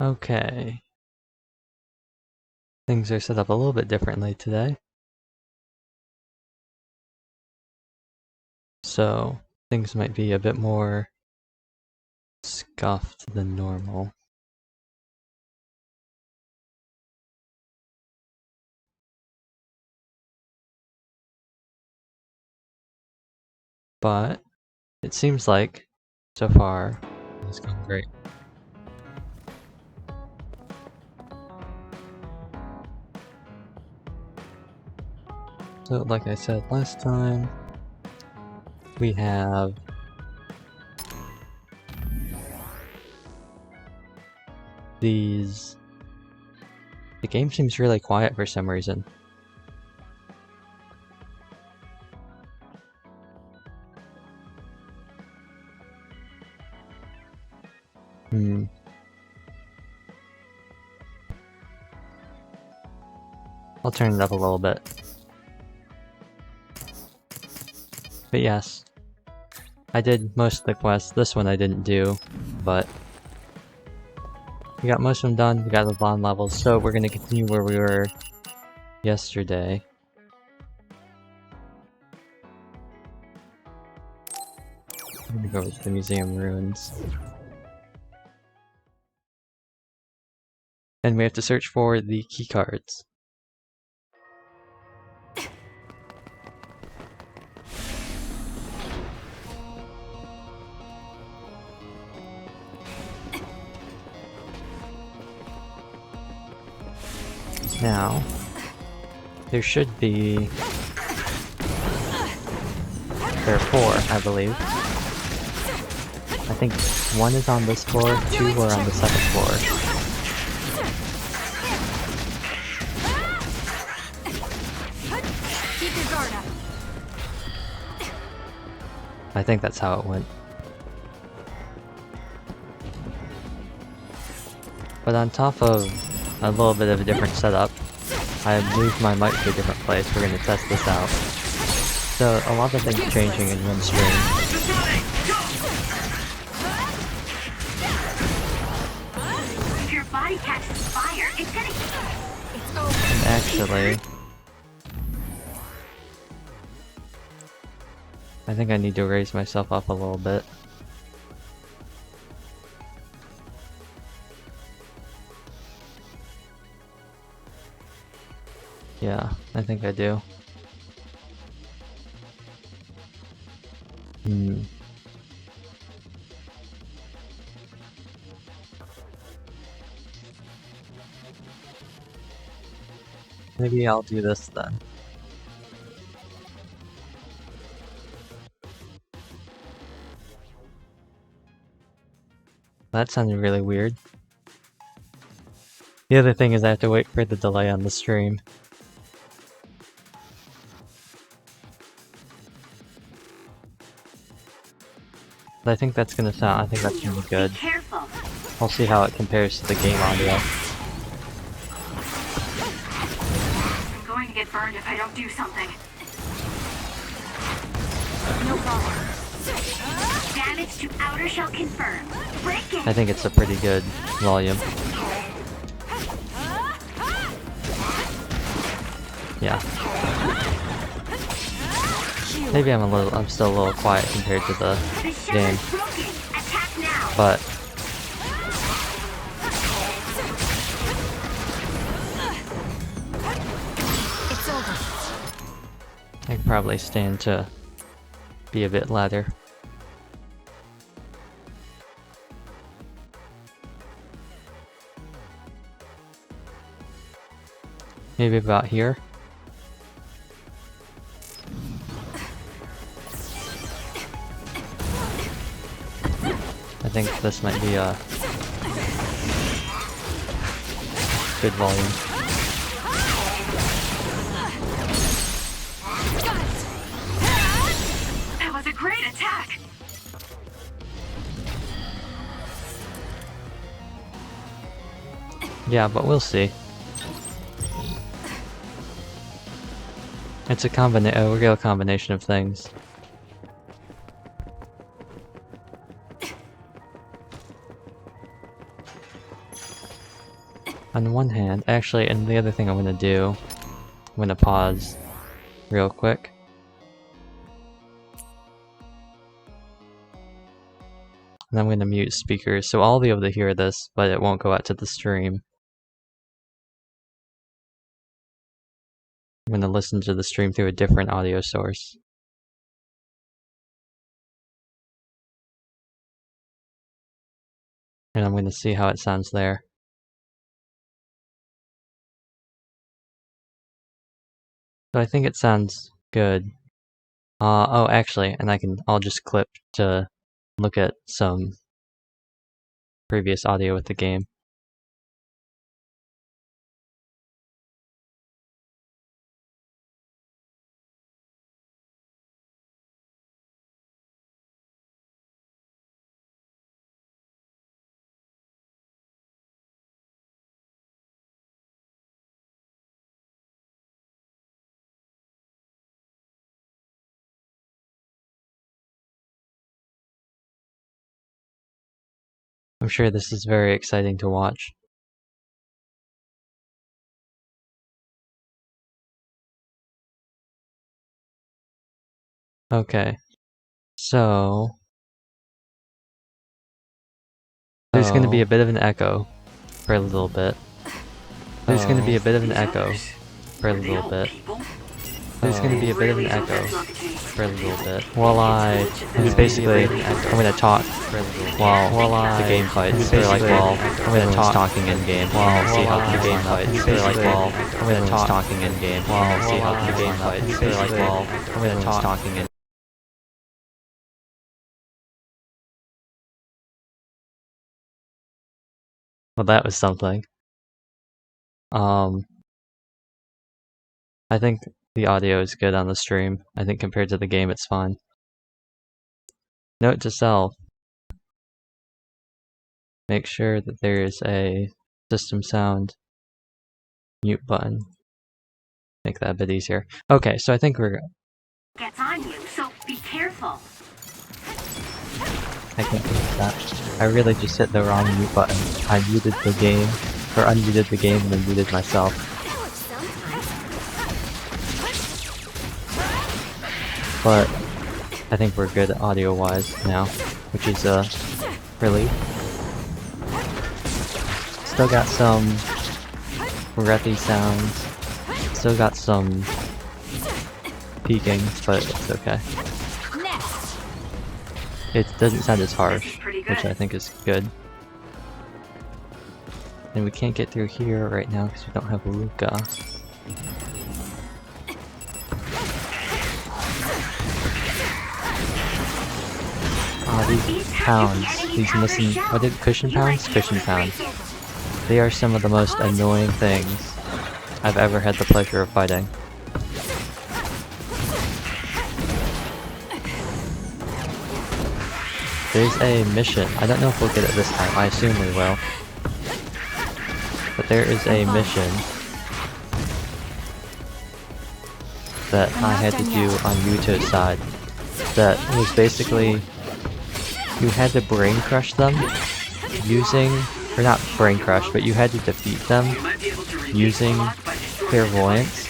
Okay. Things are set up a little bit differently today. So, things might be a bit more scuffed than normal. But it seems like, so far, it's going great. So, like I said last time, we have these... The game seems really quiet for some reason. I'll turn it up a little bit. But yes, I did most of the quests. This one I didn't do, but we got most of them done. We got the bond levels, so we're gonna continue where we were yesterday. I'm gonna go over to the museum ruins. And we have to search for the keycards. Now, there should be... There are 4, I believe. I think 1 is on this floor, 2 are on the 2nd floor. I think that's how it went. But on top of a little bit of a different setup, I moved my mic to a different place. We're going to test this out. So a lot of things changing in one stream. If your body catches fire, it's gonna... And actually, I think I need to raise myself up a little bit. Yeah, I think I do. Maybe I'll do this then. That sounded really weird. The other thing is I have to wait for the delay on the stream. But I think that's gonna sound, I think that's gonna be good. Be careful. We'll see how it compares to the game audio. I'm going to get burned if I don't do something. No problem. Damage to outer shell confirmed. Break it. I think it's a pretty good volume. Yeah. Maybe I'm still a little quiet compared to the game. But I could probably stand to be a bit louder. Maybe about here. I think this might be a good volume. That was a great attack. Yeah, but we'll see. It's a real combination of things. On one hand, actually, and the other thing I'm gonna do, I'm gonna pause real quick. And I'm gonna mute speakers, so I'll be able to hear this, but it won't go out to the stream. I'm gonna listen to the stream through a different audio source. And I'm gonna see how it sounds there. So I think it sounds good. Oh, actually, and I'll just clip to look at some previous audio with the game. I'm sure this is very exciting to watch. Okay, so there's gonna be a bit of an echo for a little bit. There's gonna be a bit of an echo for a little bit. There's gonna be a bit of an echo for a little bit. While I'm gonna talk while the game fights. Or like while everyone's talking in game. While see how the game fights. Or like while everyone's talking in game. While see how the game fights. Or like while everyone's talking in. Well, that was something. I think the audio is good on the stream. I think compared to the game, it's fine. Note to self. Make sure that there is a system sound mute button. Make that a bit easier. Okay, so I think we're good. Gets on you, so be careful. I can't believe that. I really just hit the wrong mute button. I muted the game, or unmuted the game and then muted myself. But I think we're good audio-wise now, which is a relief. Still got some breathy sounds. Still got some peaking, but it's okay. It doesn't sound as harsh, which I think is good. And we can't get through here right now because we don't have Luca. These pounds, these missing, what did cushion pounds? Cushion pounds. They are some of the most annoying things I've ever had the pleasure of fighting. There's a mission. I don't know if we'll get it this time. I assume we will. But there is a mission that I had to do on Yuto's side that was basically you had to brain crush them using, or not brain crush, but you had to defeat them using clairvoyance,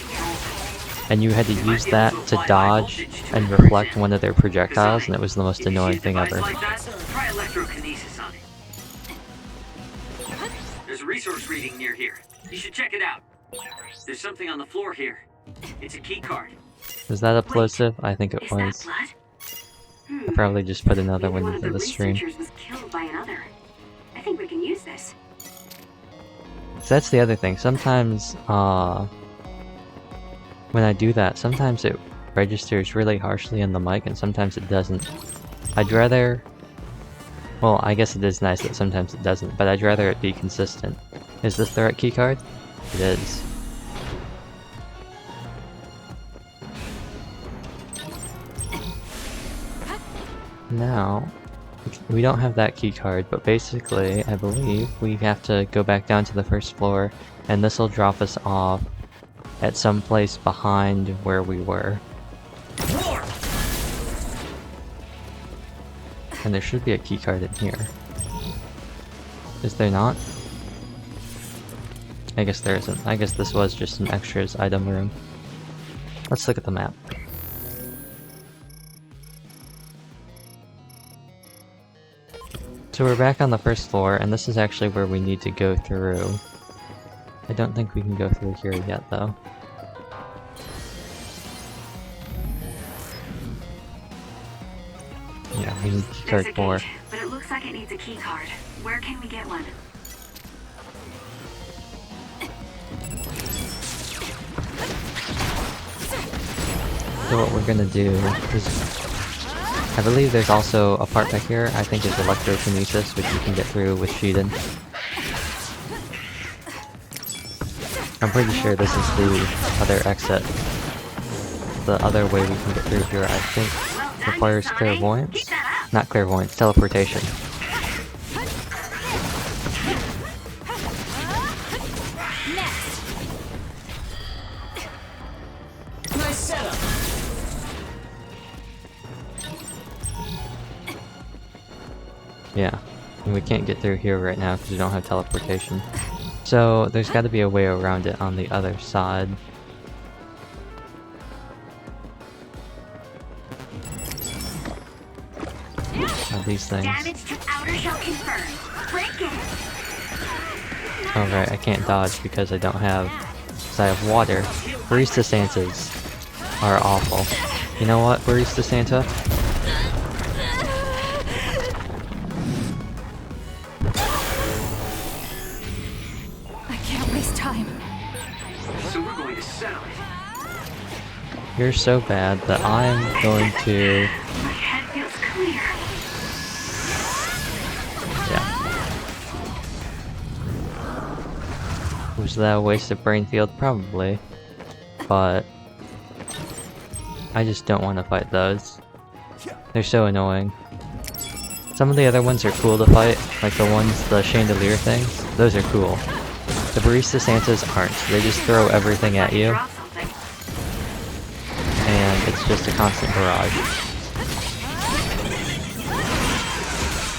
and you had to use that to dodge and reflect one of their projectiles, and it was the most annoying thing ever. Try electrokinesis on it. There's a resource reading near here. You should check it out. There's something on the floor here. It's a key card. Was that a plosive? I think it was. I probably just put another one into the stream. Was killed by another. I think we can use this. So that's the other thing. Sometimes, when I do that, sometimes it registers really harshly in the mic and sometimes it doesn't. I'd rather... Well, I guess it is nice that sometimes it doesn't, but I'd rather it be consistent. Is this the right keycard? It is. Now, we don't have that keycard, but basically, I believe we have to go back down to the first floor, and this will drop us off at some place behind where we were. And there should be a keycard in here. Is there not? I guess there isn't. I guess this was just an extras item room. Let's look at the map. So we're back on the first floor, and this is actually where we need to go through. I don't think we can go through here yet, though. Yeah, we need key card 4. Gate, but it looks like it needs a key card. Where can we get one? So what we're gonna do is... I believe there's also a part back here, I think is electrokinesis, which you can get through with Shiden. I'm pretty sure this is the other exit. The other way we can get through here, I think, requires clairvoyance? Not clairvoyance, teleportation. Nice setup. Yeah, and we can't get through here right now because we don't have teleportation. So there's got to be a way around it on the other side. Of these things. Damage to outer shell confirmed. Break it. Alright, I can't dodge because I don't have... Because I have water. Barista Santas are awful. You know what, Barista Santa? I can't waste time. So we're going to settle it. You're so bad that I'm going to... My head feels clear. Yeah. Was that a waste of brain field? Probably. But... I just don't want to fight those. They're so annoying. Some of the other ones are cool to fight, like the chandelier things. Those are cool. The Barista Santas aren't. They just throw everything at you, Draw something. and it's just a constant barrage.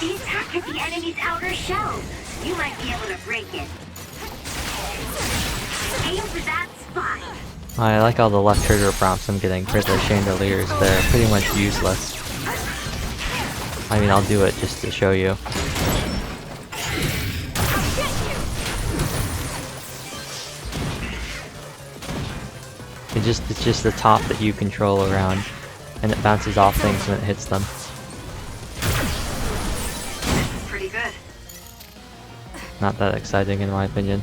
The attack at the enemy's outer shell. You might be able to break it. Aim for that spot. I like all the left trigger prompts I'm getting for the chandeliers. They're pretty much useless. I mean, I'll do it just to show you. It's just the top that you control around, and it bounces off things when it hits them. Pretty good. Not that exciting in my opinion.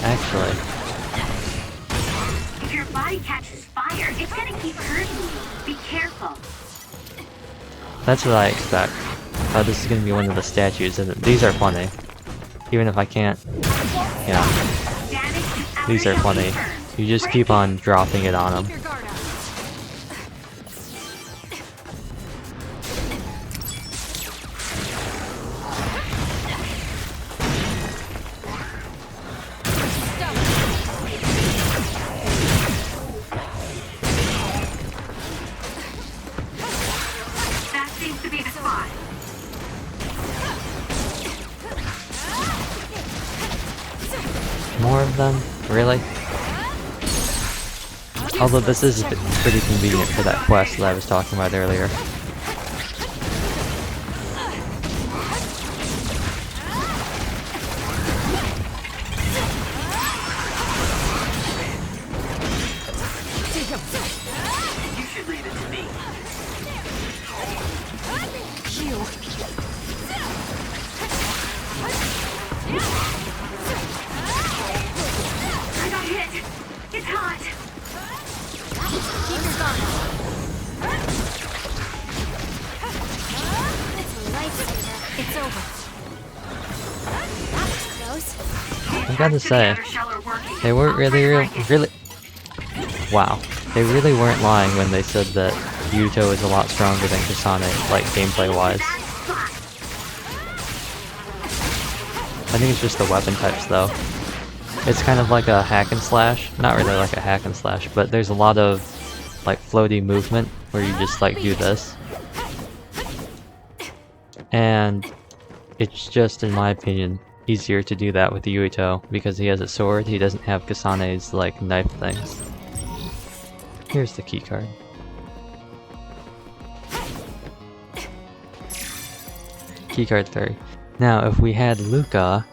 Actually, If your body catches fire, it's gonna keep hurting you. Be careful. that's what I expect. This is gonna be one of the statues, and these are funny. Even if I can't, yeah, Damage to outer these are shell funny. confirmed. You just Break keep it. on dropping it on them. Your guard up. That seems to be the spot. More of them? Really? Although this is pretty convenient for that quest that I was talking about earlier. You should leave it to me. I got hit. It's hot. Keep your guard up. It's a lifesaver. It's over. That was close. I gotta say, Outer shell are working. they weren't I'll really, break it. really... Wow. They really weren't lying when they said that Yuto is a lot stronger than Kasane, like gameplay-wise. That spot. I think it's just the weapon types, though. It's kind of like a hack and slash. Not really like a hack and slash, but there's a lot of like floaty movement where you just like do this. And it's just, in my opinion, easier to do that with Yuito because he has a sword. He doesn't have Kasane's like knife things. Here's the keycard. Keycard 3. Now, if we had Luca,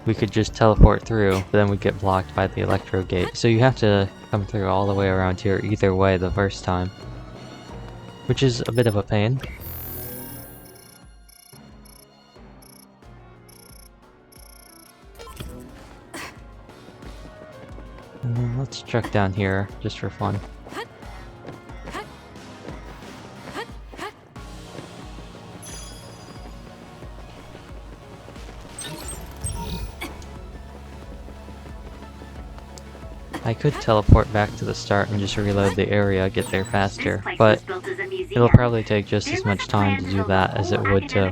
we could just teleport through, but then we'd get blocked by the Electro Gate. So you have to come through all the way around here either way the first time, which is a bit of a pain. And then let's check down here just for fun. I could teleport back to the start and just reload the area, get there faster, but it'll probably take just as much time to do that as it would to...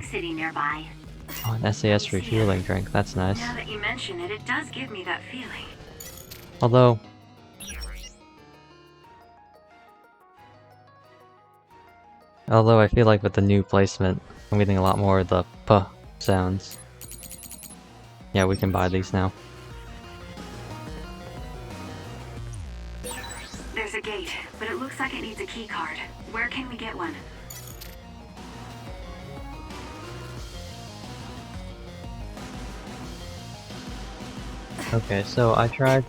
Oh, an SAS refueling drink, that's nice. Now that you mention it, it does give me that feeling. Although I feel like with the new placement, I'm getting a lot more of the P sounds. Yeah, we can buy these now. There's a gate, but it looks like it needs a key card. Where can we get one? Okay, so I tried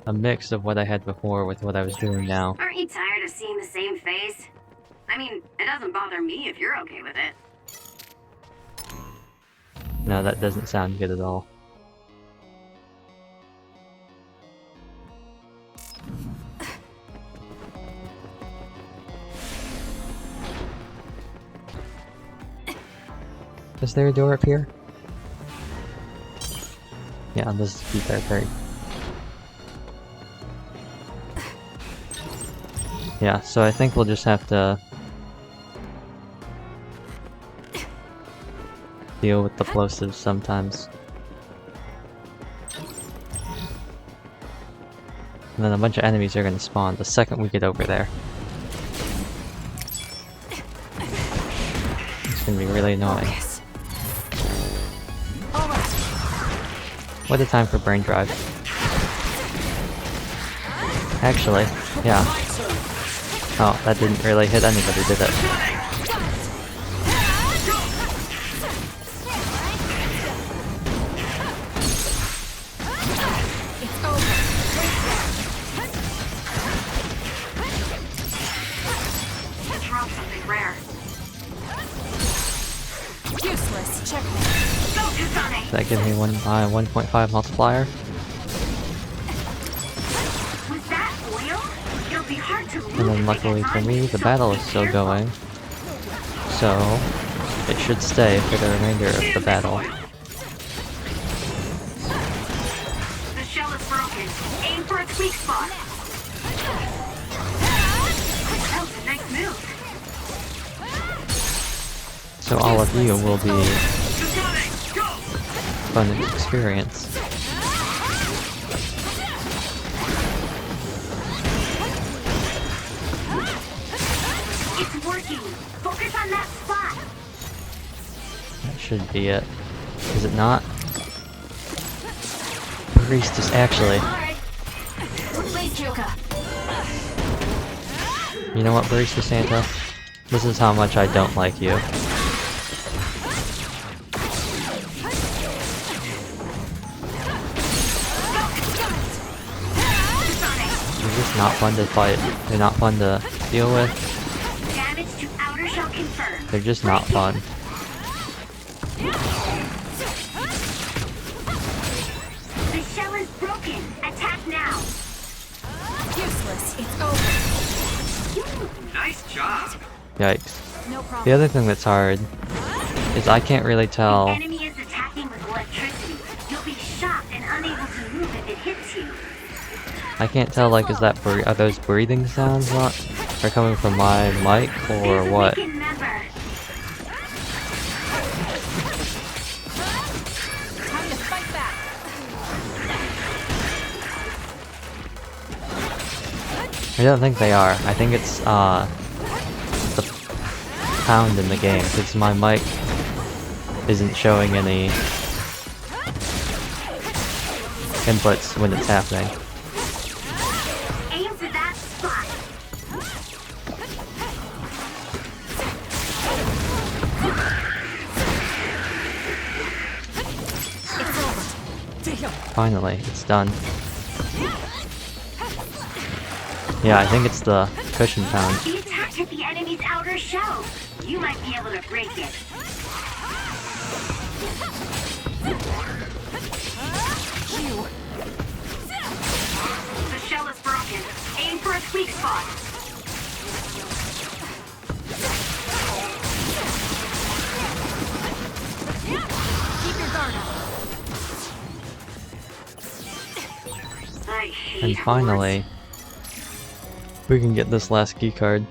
a mix of what I had before with what I was doing now. Aren't you tired of seeing the same face? I mean, it doesn't bother me if you're okay with it. No, that doesn't sound good at all. Is there a door up here? Yeah, this is keycard 3. Yeah, so I think we'll just have to deal with the plosives sometimes. And then a bunch of enemies are gonna spawn the second we get over there. It's gonna be really annoying. What a time for brain drive. Actually, yeah. Oh, that didn't really hit anybody, did it? Drop something rare. Useless. Checkmate. Go, Kasane! Does that give me 1.5 multiplier? Was that oil? It'll be hard to And then luckily for me, the battle is still going. So, it should stay for the remainder of the battle. The shell is broken. Aim for its weak spot. That was a nice move. So all of you will be fun experience. It's working. Focus on that spot. That should be it. Is it not? Priest is actually... You know what, Barista Santa? This is how much I don't like you. They're just not fun to fight. They're not fun to deal with. Damage to outer shell confirmed. They're just not fun. The shell is broken. Attack now. Useless. It's over. Nice job. Yikes. No problem. The other thing that's hard is I can't really tell. Enemy is attacking with electricity. You'll be shocked and unable to move if it hits you. I can't tell, like, are those breathing sounds not are coming from my mic or what? Weakened member. Time to fight back. I don't think they are. I think it's the pound in the game, because my mic isn't showing any inputs when it's happening. Aim for that spot. Finally, it's done. Yeah, I think it's the cushion pound. The attack hit the enemy's outer shell. You might be able to break it. The shell is broken. Aim for its weak spot. Keep your guard up. I hate And finally, we can get this last key card.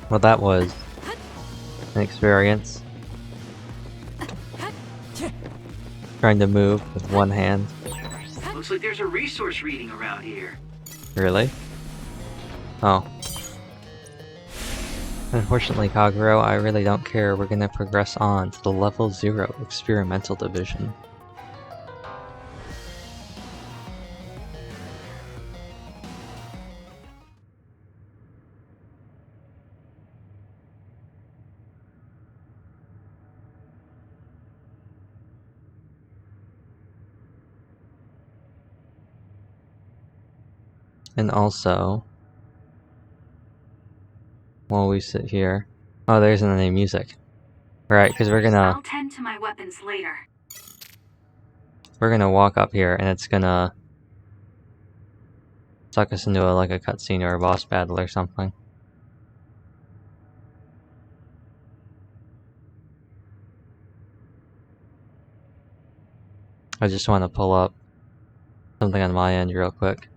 Well, that was an experience. Trying to move with one hand. Looks like there's a resource reading around here. Really? Oh. Unfortunately, Kaguro, I really don't care. We're gonna progress on to the level 0 experimental division. And also, while we sit here, oh, there isn't any music. Right, because we're I'll gonna tend to my weapons later. walk up here, and it's gonna suck us into like a cutscene or a boss battle or something. I just want to pull up something on my end real quick.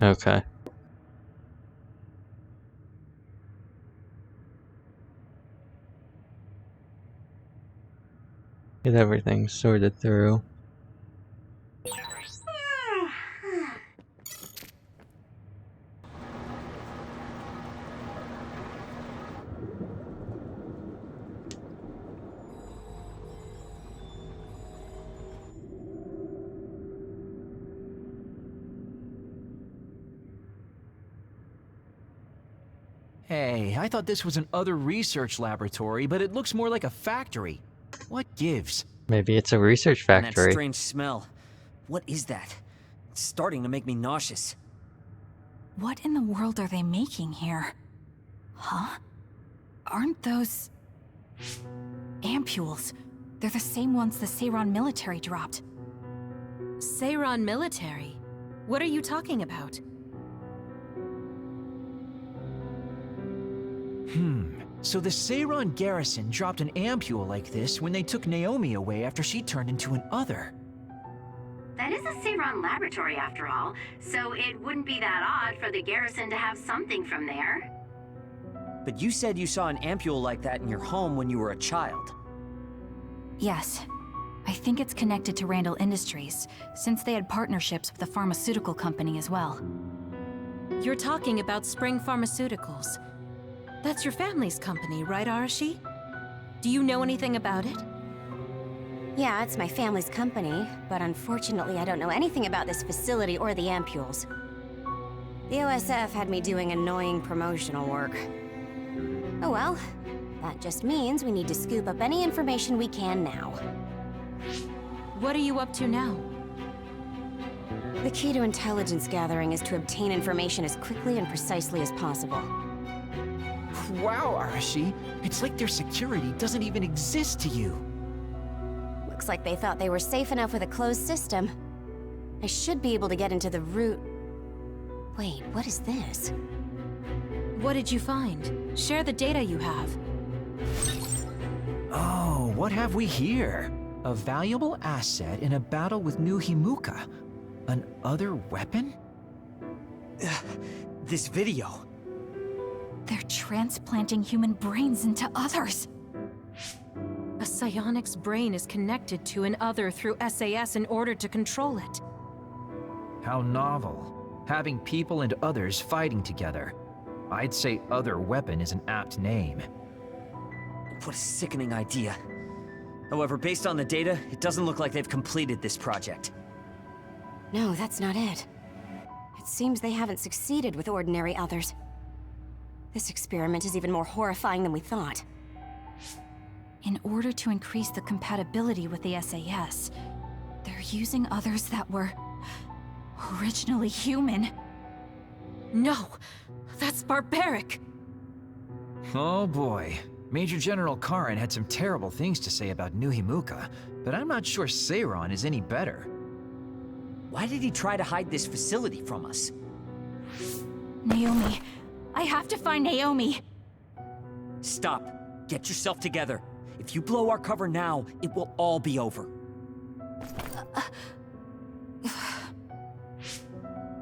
Okay. Get everything sorted through. Hey, I thought this was an other research laboratory, but it looks more like a factory. What gives? Maybe it's a research And that factory. strange smell. What is that? It's starting to make me nauseous. What in the world are they making here? Huh? Aren't those... ampules? They're the same ones the Seiron military dropped. Seiron military? What are you talking about? So the Seiron garrison dropped an ampule like this when they took Naomi away after she turned into an other. That is a Seiron laboratory after all, so it wouldn't be that odd for the garrison to have something from there. But you said you saw an ampule like that in your home when you were a child. Yes. I think it's connected to Randall Industries, since they had partnerships with a pharmaceutical company as well. You're talking about Spring Pharmaceuticals. That's your family's company, right, Arashi? Do you know anything about it? Yeah, it's my family's company, but unfortunately I don't know anything about this facility or the ampules. The OSF had me doing annoying promotional work. Oh well, that just means we need to scoop up any information we can now. What are you up to now? The key to intelligence gathering is to obtain information as quickly and precisely as possible. Wow, Arashi. It's like their security doesn't even exist to you. Looks like they thought they were safe enough with a closed system. I should be able to get into the root... Wait, what is this? What did you find? Share the data you have. Oh, what have we here? A valuable asset in a battle with New Himuka. An other weapon? This video. They're transplanting human brains into others. A psionic's brain is connected to an other through SAS in order to control it. How novel. Having people and others fighting together. I'd say other weapon is an apt name. What a sickening idea. However, based on the data, it doesn't look like they've completed this project. No, that's not it. It seems they haven't succeeded with ordinary others. This experiment is even more horrifying than we thought. In order to increase the compatibility with the SAS, they're using others that were originally human. No! That's barbaric! Oh boy. Major General Karin had some terrible things to say about New Himuka, but I'm not sure Seiron is any better. Why did he try to hide this facility from us? Naomi. I have to find Naomi. Stop. Get yourself together. If you blow our cover now, it will all be over.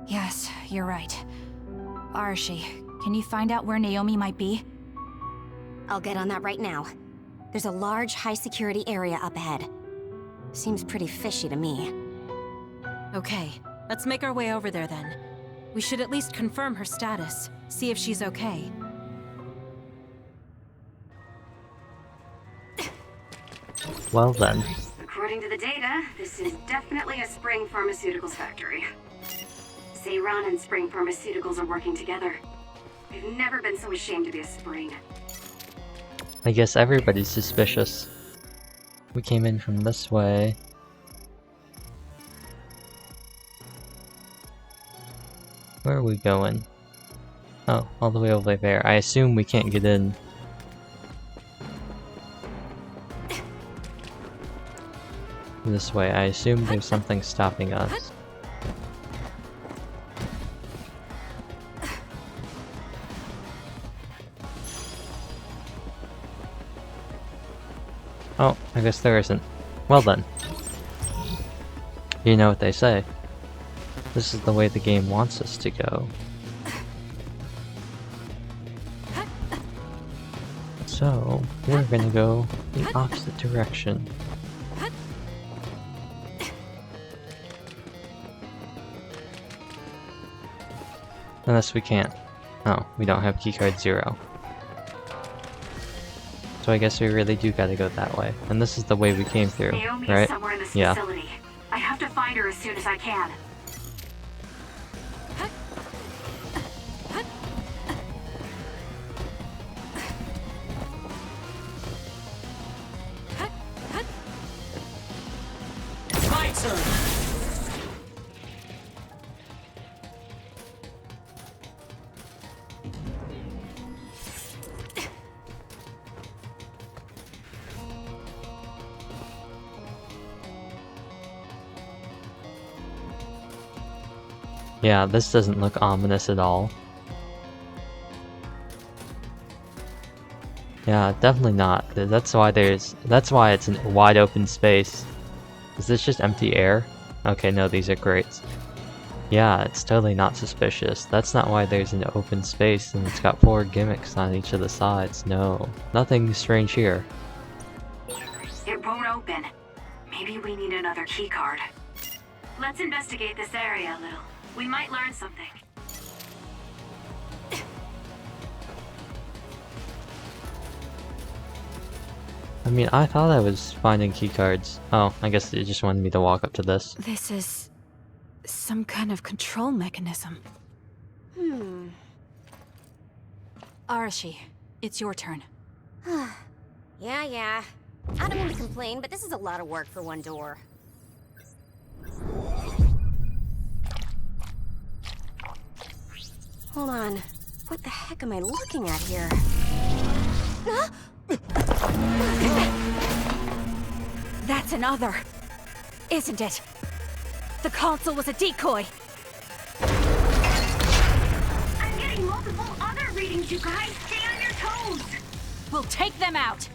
Yes, you're right. Arashi, can you find out where Naomi might be? I'll get on that right now. There's a large, high-security area up ahead. Seems pretty fishy to me. Okay, let's make our way over there then. We should at least confirm her status, see if she's okay. Well then. According to the data, this is definitely a Spring Pharmaceuticals factory. Seiron and Spring Pharmaceuticals are working together. I've never been so ashamed to be a Spring. I guess everybody's suspicious. We came in from this way. Where are we going? Oh, all the way over there. I assume we can't get in. This way. I assume there's something stopping us. Oh, I guess there isn't. Well then. You know what they say. This is the way the game wants us to go. So, we're gonna go the opposite direction. Unless we can't. Oh, we don't have keycard 0. So I guess we really do gotta go that way. And this is the way we came through, Naomi right? is somewhere in this Yeah. facility. I have to find her as soon as I can. My turn! Yeah, this doesn't look ominous at all. Yeah, definitely not. That's why it's a wide open space. Is this just empty air? Okay, no, these are crates. Yeah, it's totally not suspicious. That's not why there's an open space and it's got 4 gimmicks on each of the sides. No, nothing strange here. It won't open. Maybe we need another key card. Let's investigate this area a little. We might learn something. I mean, I thought I was finding keycards. Oh, I guess they just wanted me to walk up to this. This is some kind of control mechanism. Arashi, it's your turn. Yeah. I don't mean to complain, but this is a lot of work for one door. Hold on. What the heck am I looking at here? That's another, isn't it? The console was a decoy. I'm getting multiple other readings, you guys. Stay on your toes. We'll take them out.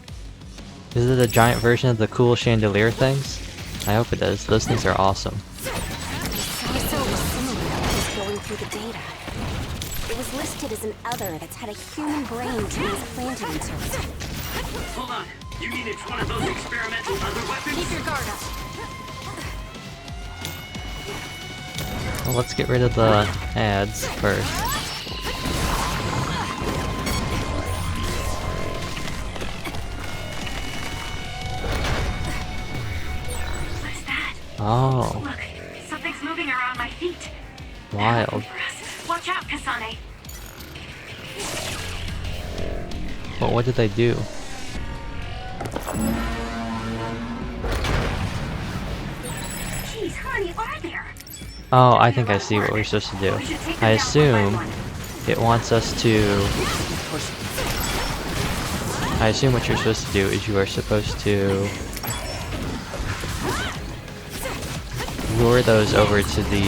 Is it a giant version of the cool chandelier things? I hope it is. Those things are awesome. So was similar when I was going through the data. It was listed as an other that's had a human brain transplanted into it. Hold on. You mean it's one of those experimental other weapons? Keep your guard up. Well, let's get rid of the ads first. What's that? Oh, Look, something's moving around my feet. wild. Watch out, Kasane. But what did they do? Jeez, how many are there? Oh, I think I see what we're supposed to do. We should take them I down assume one by one. it wants us to... I assume what you're supposed to do is you are supposed to lure those over to the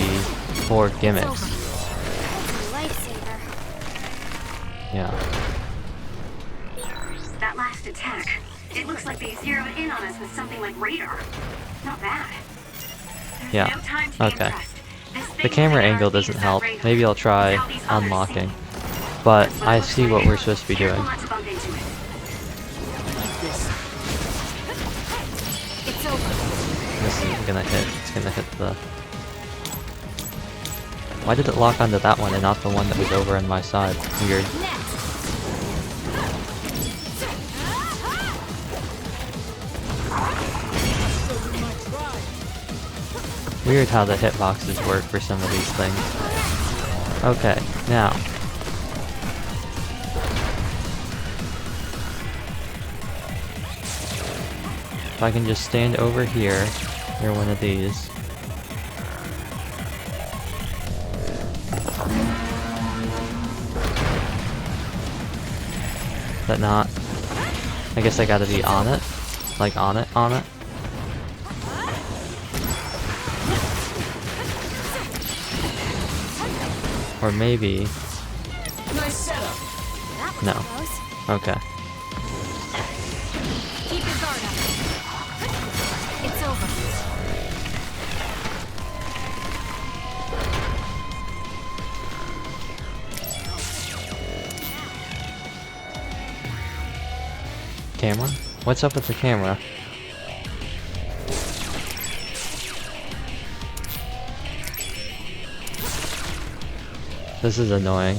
4 gimmicks. Lifesaver. Yeah. That last attack, it looks like they zeroed in on us with something like radar. Not bad. There's Yeah, no time to be okay. impressed. This The thing camera within our angle feet doesn't is help. that radar. Maybe I'll try That's how these others unlocking. think. But That's what I it looks see like. what we're supposed to be Careful doing. not to bump into it. It's over. This is gonna hit. It's gonna hit the... Why did it lock onto that one and not the one that was over on my side? Weird. Weird how the hitboxes work for some of these things. Okay, now. If I can just stand over here, near one of these. Is that not? I guess I gotta be on it. Like on it. Or maybe... Nice setup. No. Okay. Keep your guard up. It's over. Camera? What's up with the camera? This is annoying.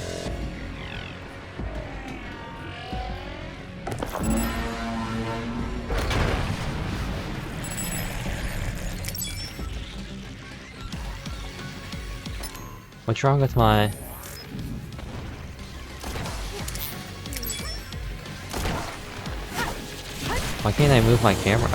What's wrong with my... Why can't I move my camera?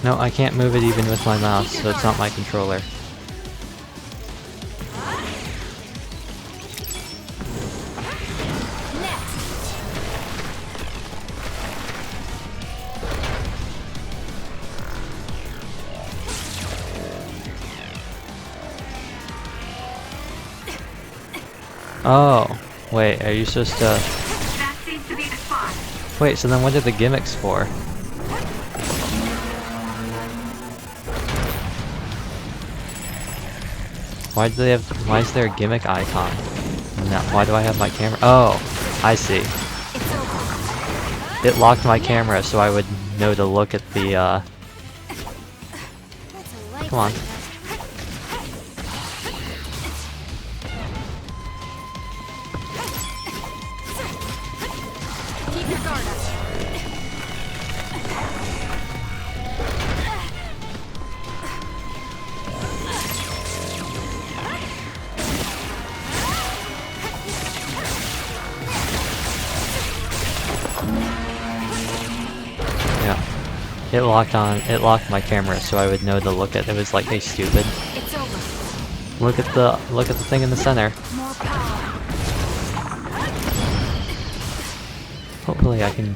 No, I can't move it even with my mouse, so it's not my controller. Oh, wait, are you supposed to... That seems to be the spot. Wait, so then what are the gimmicks for? Why do they have? Why is there a gimmick icon? No, why do I have my camera? Oh, I see. It locked my camera so I would know to look at the, Come on. Keep your guard up. It locked my camera so I would know to look at. It was like, hey stupid. It's over. Look at the thing in the center. More power. Hopefully I can.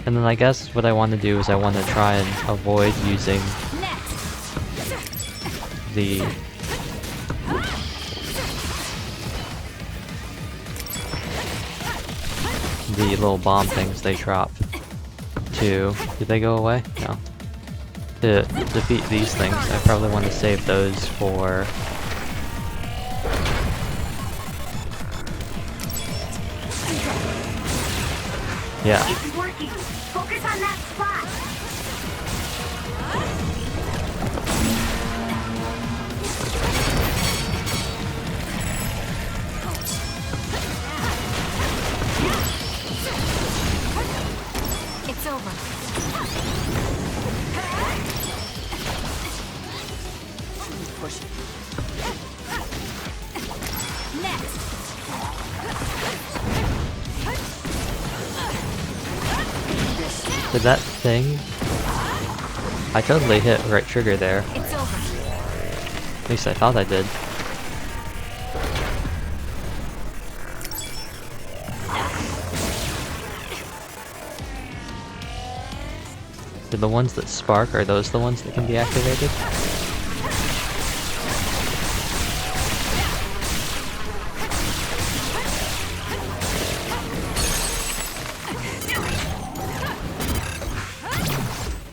And then I guess what I want to do is I want to try and avoid using the little bomb things they drop. Did they go away? No. To defeat these things, I probably want to save those for... Yeah. It's working. Focus on that spot. It's over. Push it. Next. Did that thing? I totally hit right trigger there. It's over. At least I thought I did. Did the ones that spark, are those the ones that can be activated?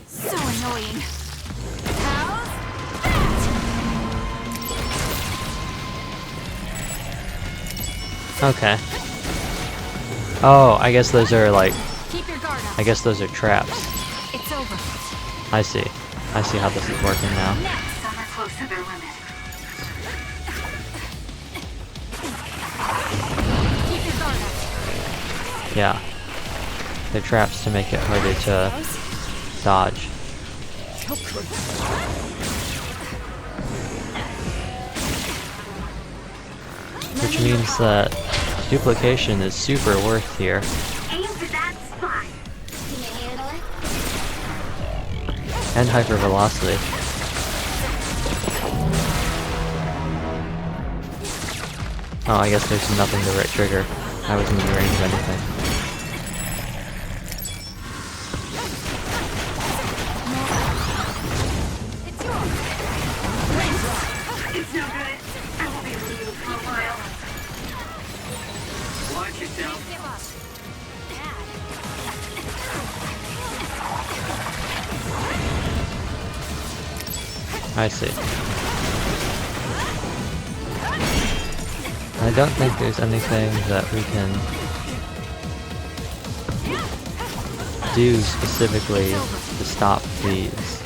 So annoying. Okay. Oh, I guess those are like... Keep your guard up. I guess those are traps. It's over. I see. I see how this is working now. Next. Some are close to their limit. Keep your guard up. Yeah. They're traps to make it harder to dodge. Which means that duplication is super worth here. Aim for that spot. Can you handle it? And hypervelocity. Oh, I guess there's nothing to right trigger. I wasn't in range of anything. It's yours. It's no good. I won't be able to move for a while. Watch yourself. Give up. I see. I don't think there's anything that we can do specifically to stop these.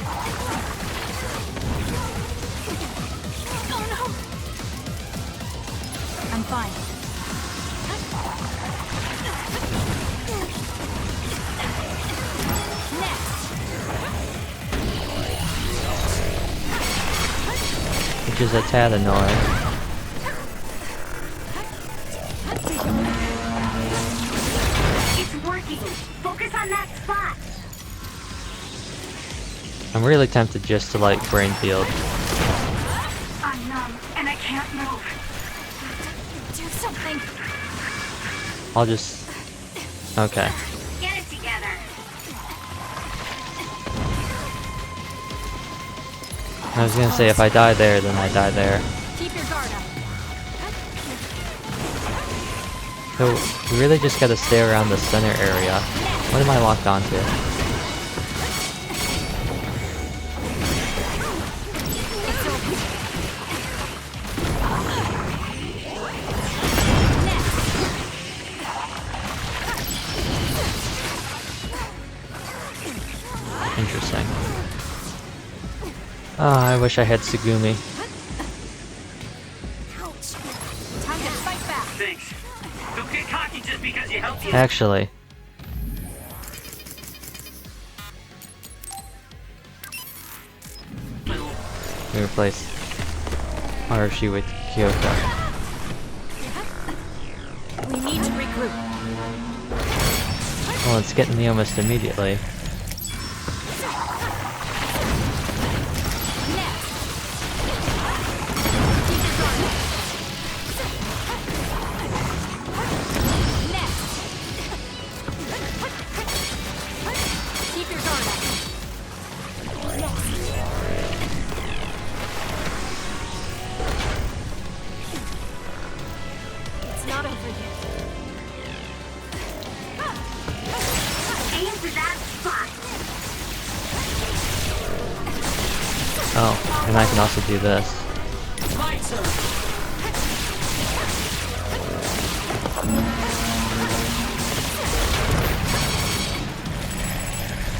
I'm fine. Which is a tad annoying. It's working. Focus on that spot. I'm really tempted just to like brain field. I'm numb and I can't move. Do something. I'll just... Okay. Get it together. I was gonna say if I die there, then I die there. Keep your guard up. So we really just gotta stay around the center area. What am I locked onto? Oh, I wish I had Tsugumi. Time to fight back. Thanks. Don't get cocky just because you helped you. Actually, we replaced Arashi with Kyoko. We need to regroup. Well, it's getting me almost immediately. Keep your guard up. It's not over yet. Aim for that spot. Oh, and I can also do this. My turn.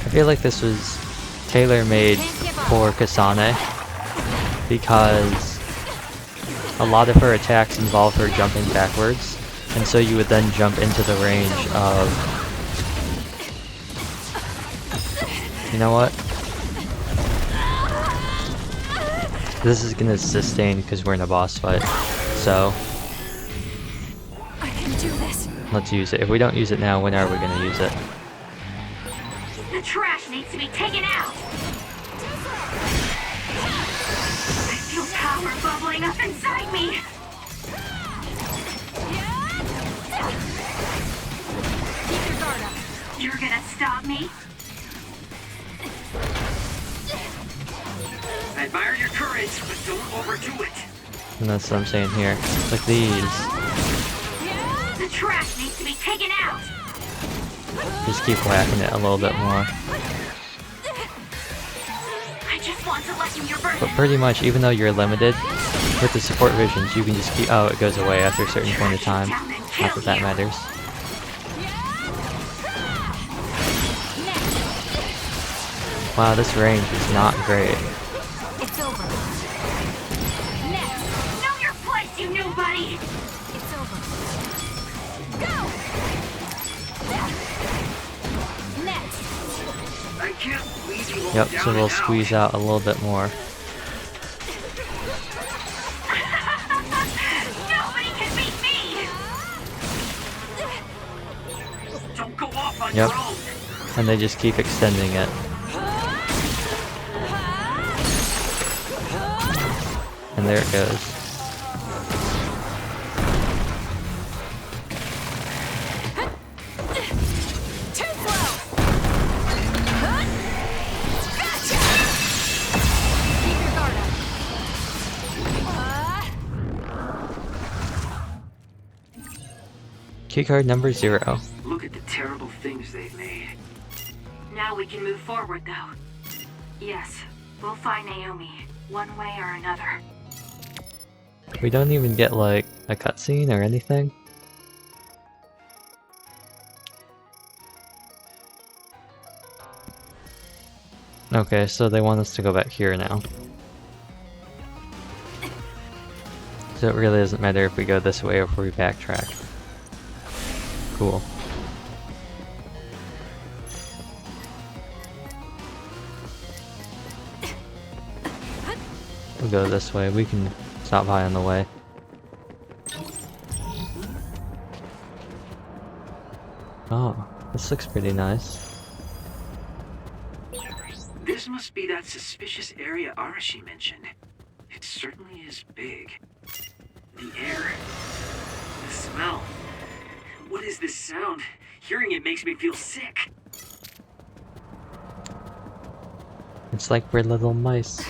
I feel like this was tailor-made for Kasane because a lot of her attacks involve her jumping backwards, and so you would then jump into the range of... You know what? This is gonna sustain because we're in a boss fight, so I can do this. let's use it. If we don't use it now, when are we gonna use it? The trash needs to be taken out. I feel power bubbling up inside me. Keep your guard up. You're gonna stop me? I admire your courage, but don't overdo it. And that's what I'm saying here. Like these. The trash needs to be taken out. Just keep whacking it a little bit more. I just want to lessen your burden. But pretty much, even though you're limited, with the support visions, you can just keep... Oh, it goes away after a certain point of time. Not that that matters. Wow, this range is not great. It's over. Next. Know your place, you nobody. It's over. Go. Next. I can't believe you won't Yep, down so we'll and out. squeeze out a little bit more. Nobody can beat me. Don't go off on Yep. your own. And they just keep extending it. And there it goes. Too slow. Gotcha. Keep your guard up. Keycard number 0. Look at the terrible things they've made. Now we can move forward, though. Yes, we'll find Naomi, one way or another. We don't even get, like, a cutscene or anything. Okay, so they want us to go back here now. So it really doesn't matter if we go this way or if we backtrack. Cool. We'll go this way. We can stop by on the way. Oh, this looks pretty nice. This must be that suspicious area Arashi mentioned. It certainly is big. The air. The smell. What is this sound? Hearing it makes me feel sick. It's like we're little mice.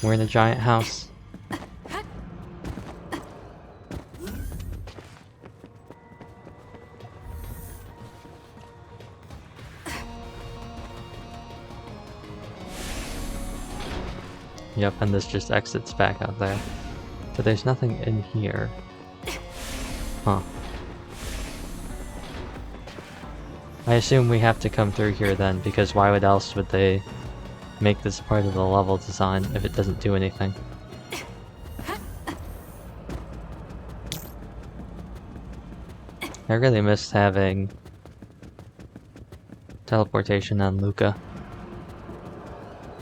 We're in a giant house. Yep, and this just exits back out there. But there's nothing in here. Huh. I assume we have to come through here then, because why would else would they make this part of the level design if it doesn't do anything. I really missed having teleportation on Luca.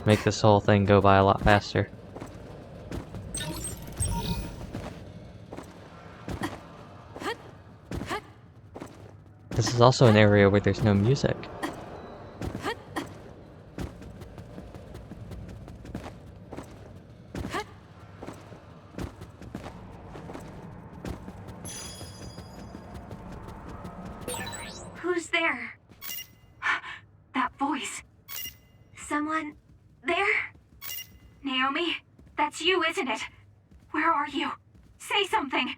Make this whole thing go by a lot faster. This is also an area where there's no music. Who's there? That voice. Someone there? Naomi? That's you, isn't it? Where are you? Say something!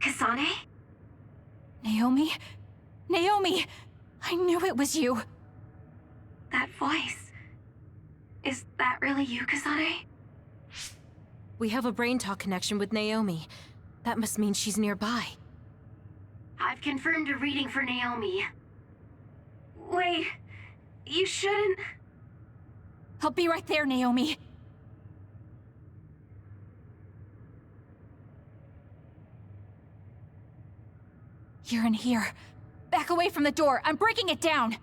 Kasane? Naomi? Naomi! I knew it was you! That voice. Is that really you, Kasane? We have a brain talk connection with Naomi. That must mean she's nearby. I've confirmed a reading for Naomi. Wait, you shouldn't... I'll be right there, Naomi. You're in here. Back away from the door. I'm breaking it down.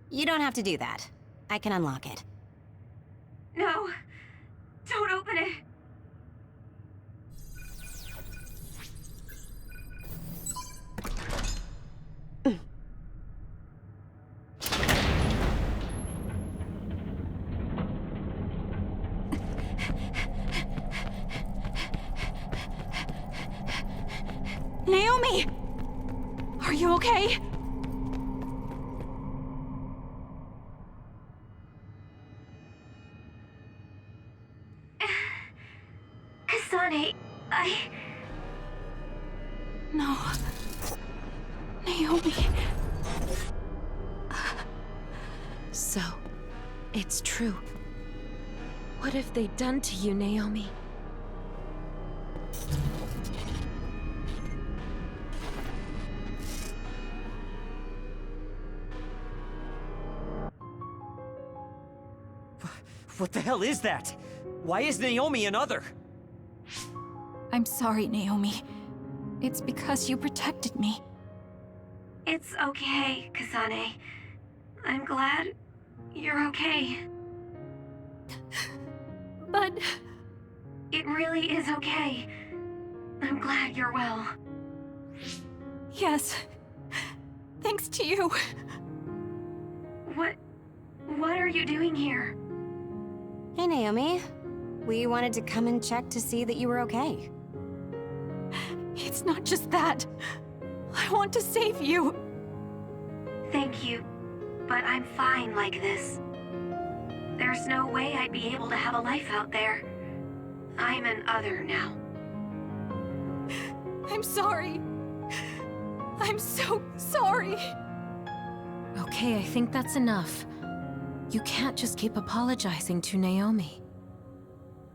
You don't have to do that. I can unlock it. No, don't open it. Naomi! Are you okay? Kasane, No. Naomi. So, it's true. What have they done to you, Naomi? What the hell is that? Why is Naomi another? I'm sorry, Naomi. It's because you protected me. It's okay, Kasane. I'm glad you're okay. But... It really is okay. I'm glad you're well. yes. Thanks to you. What are you doing here? Hey, Naomi. We wanted to come and check to see that you were okay. It's not just that. I want to save you. Thank you, but I'm fine like this. There's no way I'd be able to have a life out there. I'm an other now. I'm sorry. I'm so sorry. Okay, I think that's enough. You can't just keep apologizing to Naomi.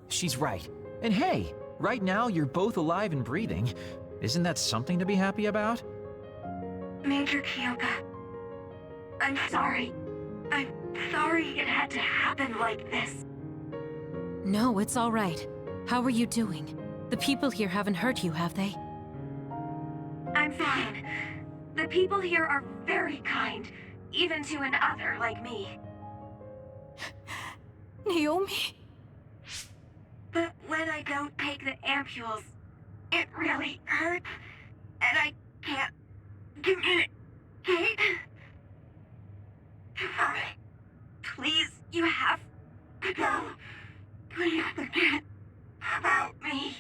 She's right. And hey, right now you're both alive and breathing. Isn't that something to be happy about? Major Kyoka, I'm sorry. I'm sorry it had to happen like this. No, it's all right. How are you doing? The people here haven't hurt you, have they? I'm fine. The people here are very kind, even to an other like me. Naomi? But when I don't take the ampules, it really hurts, and I can't communicate. Please, you have to go. Please forget about me.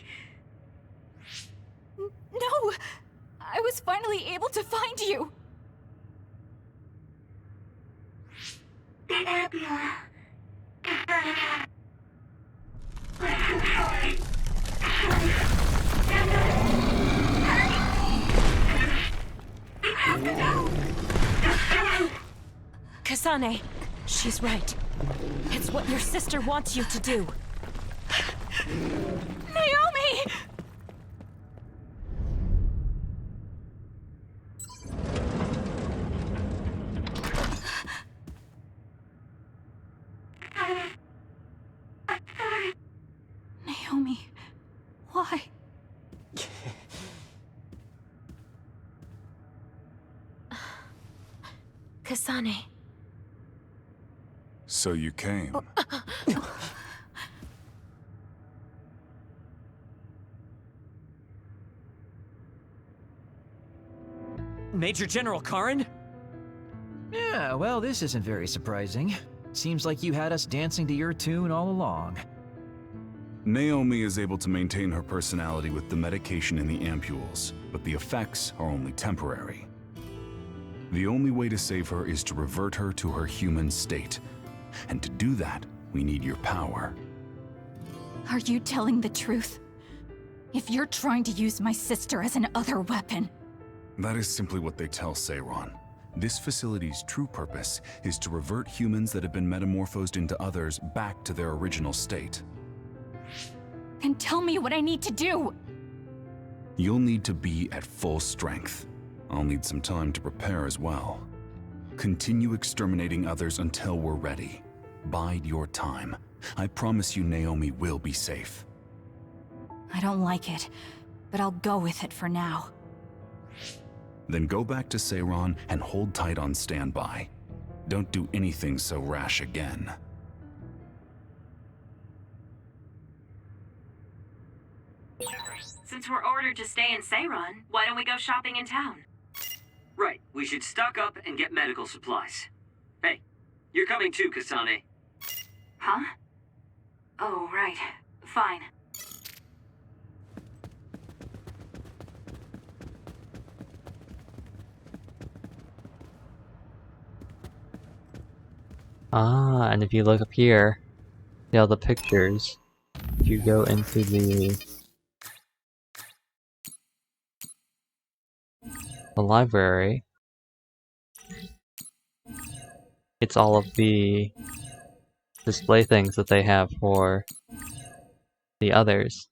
No! I was finally able to find you! The ambulance. Kasane, she's right. It's what your sister wants you to do. Naomi! Why? Kasane. So you came. Major General Karin? Yeah, well, this isn't very surprising. Seems like you had us dancing to your tune all along. Naomi is able to maintain her personality with the medication in the ampules, but the effects are only temporary. The only way to save her is to revert her to her human state. And to do that, we need your power. Are you telling the truth? If you're trying to use my sister as an other weapon... That is simply what they tell Seiron. This facility's true purpose is to revert humans that have been metamorphosed into others back to their original state. Then tell me what I need to do! You'll need to be at full strength. I'll need some time to prepare as well. Continue exterminating others until we're ready. Bide your time. I promise you Naomi will be safe. I don't like it, but I'll go with it for now. Then go back to Seiron and hold tight on standby. Don't do anything so rash again. Since we're ordered to stay in Seiron, why don't we go shopping in town? Right, we should stock up and get medical supplies. Hey, you're coming too, Kasane. Huh? Oh, right. Fine. Ah, and if you look up here, see all the pictures. If you go into the library, it's all of the display things that they have for the others.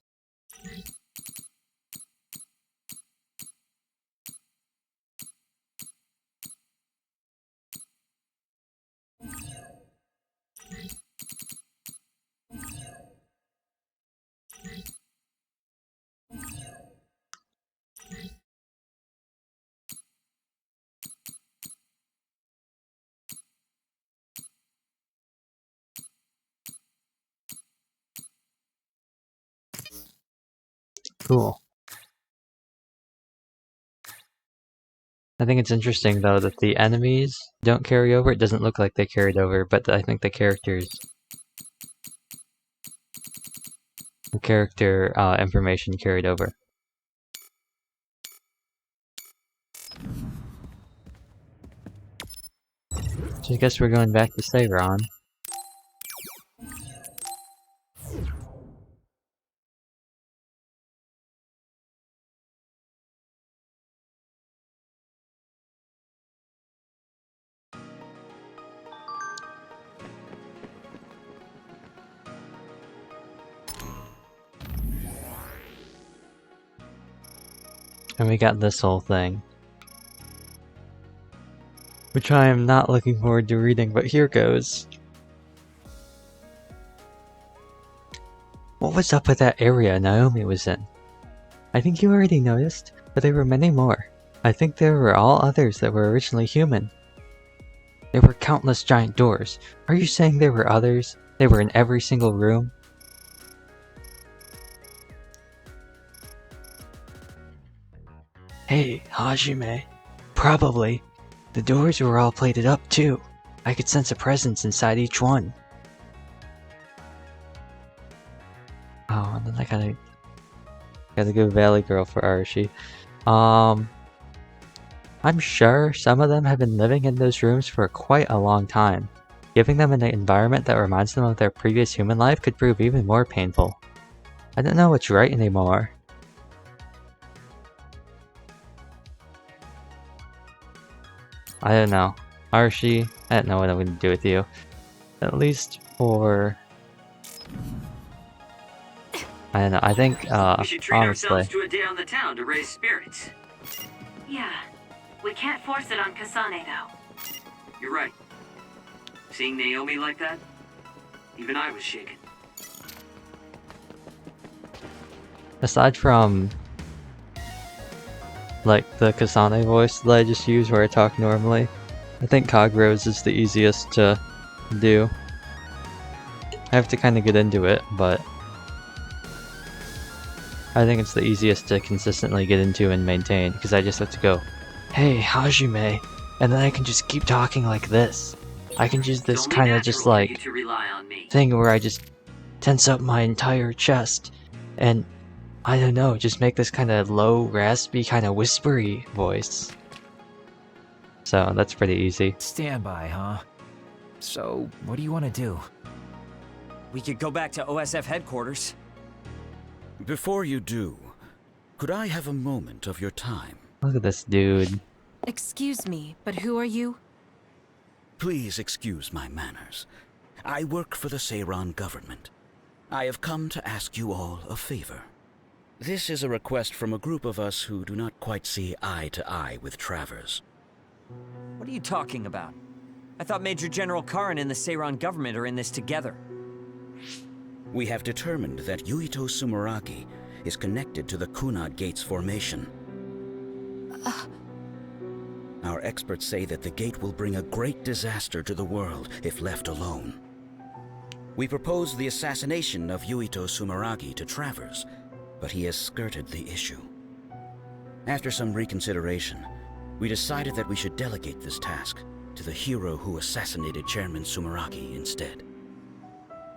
Cool. I think it's interesting though that the enemies don't carry over. It doesn't look like they carried over, but I think the character information carried over. So I guess we're going back to Seiron. And we got this whole thing, which I am not looking forward to reading, but here goes. What was up with that area Naomi was in? I think you already noticed, but there were many more. I think there were all others that were originally human. There were countless giant doors. Are you saying there were others? They were in every single room? Hey, Hajime. Probably. The doors were all plated up too. I could sense a presence inside each one. Oh, and then I gotta go Valley Girl for Arashi. I'm sure some of them have been living in those rooms for quite a long time. Giving them an environment that reminds them of their previous human life could prove even more painful. I don't know what's right anymore. I don't know. Arashi, I don't know what I'm gonna do with you. At least for... I don't know, I think, We should treat honestly... ourselves to a day on the town to raise spirits. Yeah. We can't force it on Kasane, though. You're right. Seeing Naomi like that, even I was shaken. Aside from like the Kasane voice that I just use where I talk normally, I think Kagura's is the easiest to do. I have to kind of get into it, but I think it's the easiest to consistently get into and maintain, because I just have to go, "Hey, Hajime," and then I can just keep talking like this. I can use this kind of just like to rely on me. thing where I just tense up my entire chest and I don't know, just make this kind of low, raspy, kind of whispery voice. So that's pretty easy. Standby, huh? So, what do you want to do? We could go back to OSF headquarters. Before you do, could I have a moment of your time? Look at this dude. Excuse me, but who are you? Please excuse my manners. I work for the Seiran government. I have come to ask you all a favor. This is a request from a group of us who do not quite see eye to eye with Travers. What are you talking about? I thought Major General Karin and the Seiran government are in this together. We have determined that Yuito Sumeragi is connected to the Kunad Gates formation. Our experts say that the gate will bring a great disaster to the world if left alone. We proposed the assassination of Yuito Sumeragi to Travers, but he has skirted the issue. After some reconsideration, we decided that we should delegate this task to the hero who assassinated Chairman Sumeragi instead.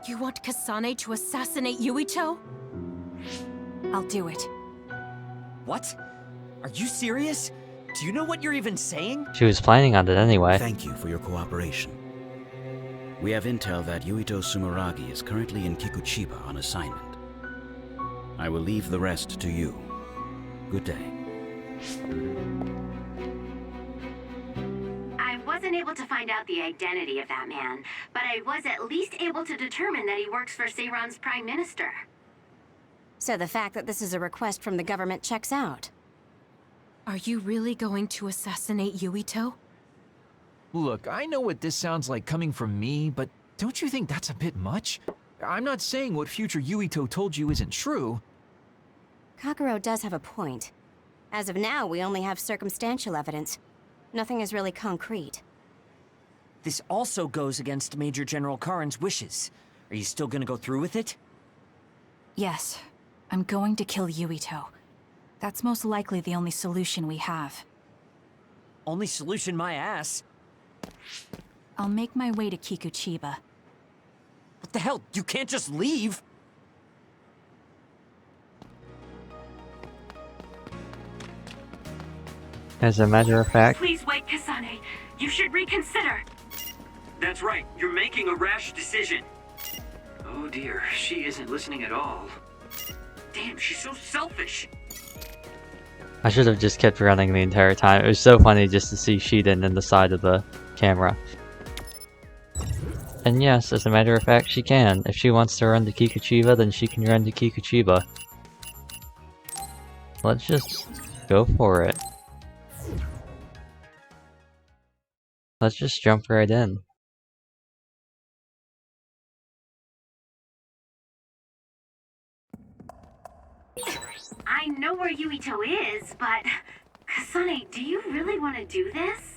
You want Kasane to assassinate Yuito? I'll do it. What? Are you serious? Do you know what you're even saying? She was planning on it anyway. Thank you for your cooperation. We have intel that Yuito Sumeragi is currently in Kikuchiba on assignment. I will leave the rest to you. Good day. I wasn't able to find out the identity of that man, but I was at least able to determine that he works for Seiran's Prime Minister. So the fact that this is a request from the government checks out. Are you really going to assassinate Yuito? Look, I know what this sounds like coming from me, but don't you think that's a bit much? I'm not saying what future Yuito told you isn't true. Kaguro does have a point. As of now, we only have circumstantial evidence. Nothing is really concrete. This also goes against Major General Karin's wishes. Are you still gonna go through with it? Yes, I'm going to kill Yuito. That's most likely the only solution we have. Only solution, my ass. I'll make my way to Kikuchiba. What the hell? You can't just leave! As a matter of fact, Please wait, Kasane. You should reconsider. That's right, you're making a rash decision. Oh dear, she isn't listening at all. Damn, she's so selfish. I should have just kept running the entire time. It was so funny just to see Shiden in the side of the camera. And yes, as a matter of fact, she can. If she wants to run to Kikuchiba, then she can run to Kikuchiba. Let's just go for it. Let's just jump right in. I know where Yuito is, but... Kasane, do you really want to do this?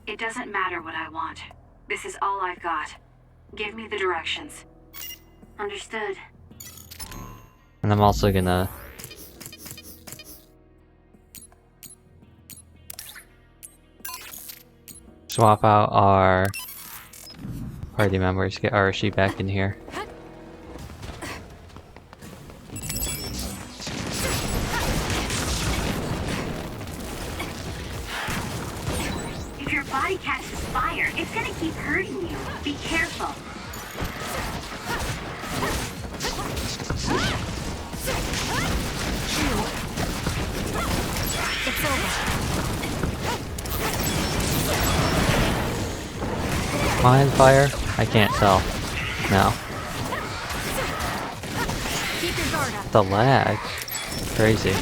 It doesn't matter what I want. This is all I've got. Give me the directions. Understood. And I'm also gonna... swap out our party members, get Arashi back in here. If your body catches fire, it's gonna keep hurting you. Be careful. It's over. Am I on fire? I can't tell. No. Keep your guard up. The lag. Crazy.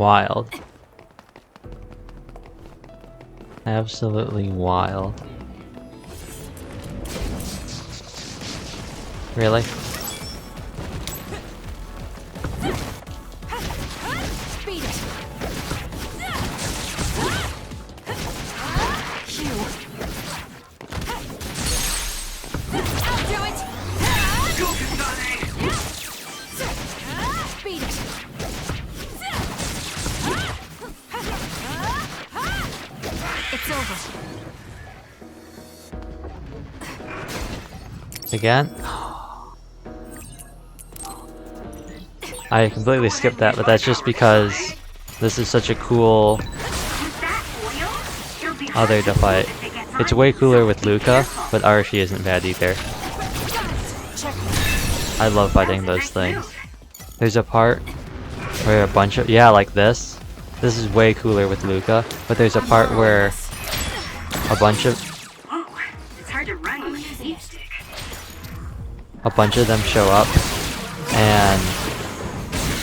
wild. Absolutely wild. Really? Beat it. I'll do it. Go, Kasane! Beat it. It's over. Again? I completely skipped that, but that's just because this is such a cool other to fight. It's way cooler with Luca, but Arashi isn't bad either. I love fighting those things. There's a part where a bunch of— yeah, like this. This is way cooler with Luca, but there's a part where a bunch of— It's hard to run with a heat stick. a bunch of them show up, and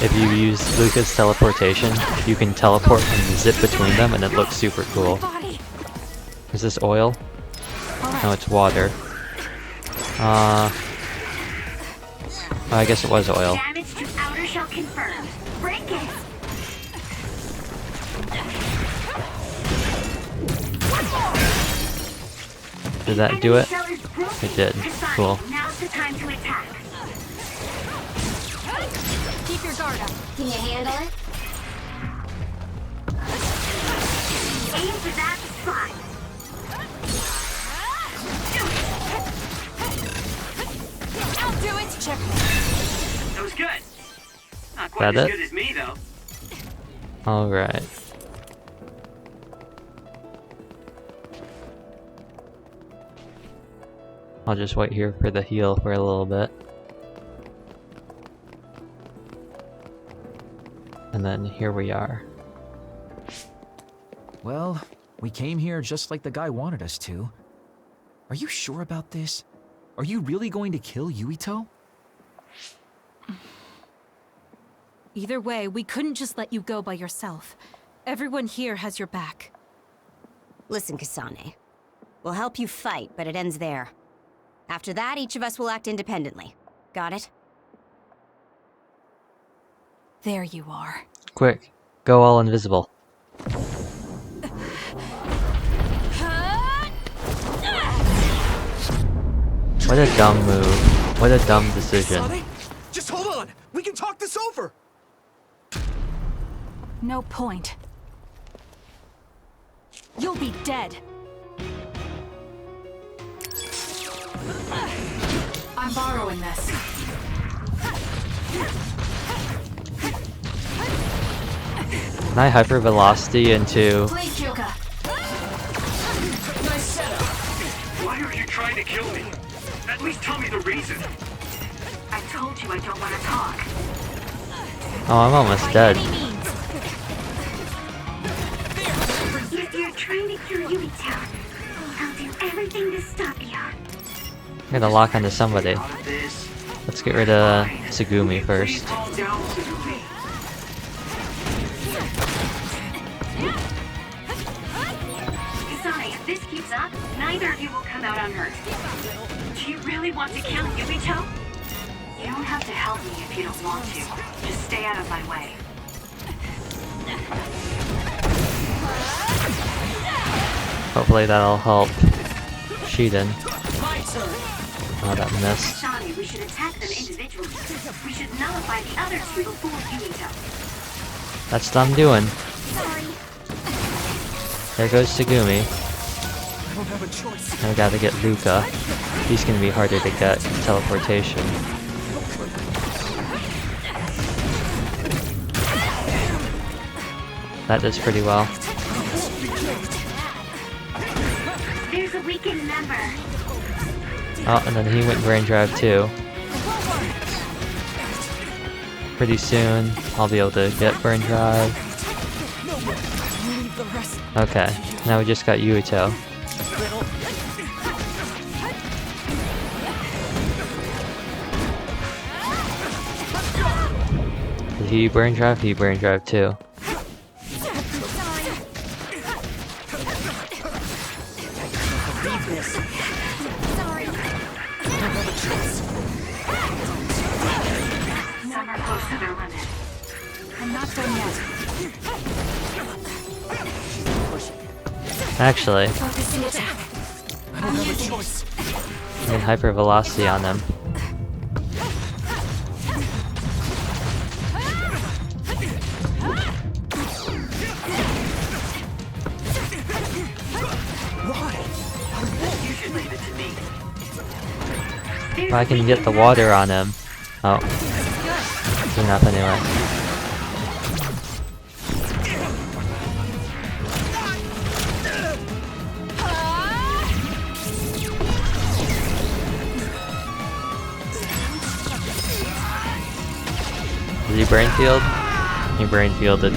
if you use Luca's teleportation, you can teleport and zip between them, and it looks super cool. Is this oil? No, it's water. I guess it was oil. Damage to outer shell confirmed. Break it. Did that do it? Shell is broken. It did. Kasane, Cool. Now's the time to attack. Keep your guard up. Can you handle it? Aim for that spot. I'll do it. Check. That was good. Not quite That as it? good as me, though. Alright. I'll just wait here for the heal for a little bit. And then here we are. Well, we came here just like the guy wanted us to. Are you sure about this? Are you really going to kill Yuito? Either way, we couldn't just let you go by yourself. Everyone here has your back. Listen, Kasane. We'll help you fight, but it ends there. After that, each of us will act independently. Got it? There you are. Quick, go all invisible. What a dumb move. What a dumb decision. Kasane, just hold on. We can talk this over. No point. You'll be dead. I'm borrowing this. Can I hypervelocity into— Please, Kyoka. Nice setup. Why are you trying to kill me? At least tell me the reason. I told you I don't want to talk. Oh, I'm almost dead. If you're trying to kill Yuito, I'll do everything to stop you. I'm gonna lock onto somebody. Out of this. Let's get rid of Tsugumi Please first. calm down, Tsugumi. Kasane, if this keeps up, neither of you will come out unhurt. Do you really want to kill Yuito? You don't have to help me if you don't want to. Just stay out of my way. Hopefully that'll help Shiden. Oh, that missed. Kasane, we should attack them individually. We should nullify the others who will fool Yuito. That's what I'm doing. There goes Tsugumi. I don't have a choice. Now we gotta get Luca. He's gonna be harder to get teleportation. That does pretty well. There's a weakened member. Oh, and then he went brain drive too. Pretty soon, I'll be able to get brain drive. Okay, now we just got Yuito. Did he brain drive? He brain drive too. not done yet. Actually, Focus the attack. I don't have a choice. I need hyper velocity on them. You should leave it to me. If I can get the water on him. Oh. Good enough anyway. Is he brain field? He brain fielded.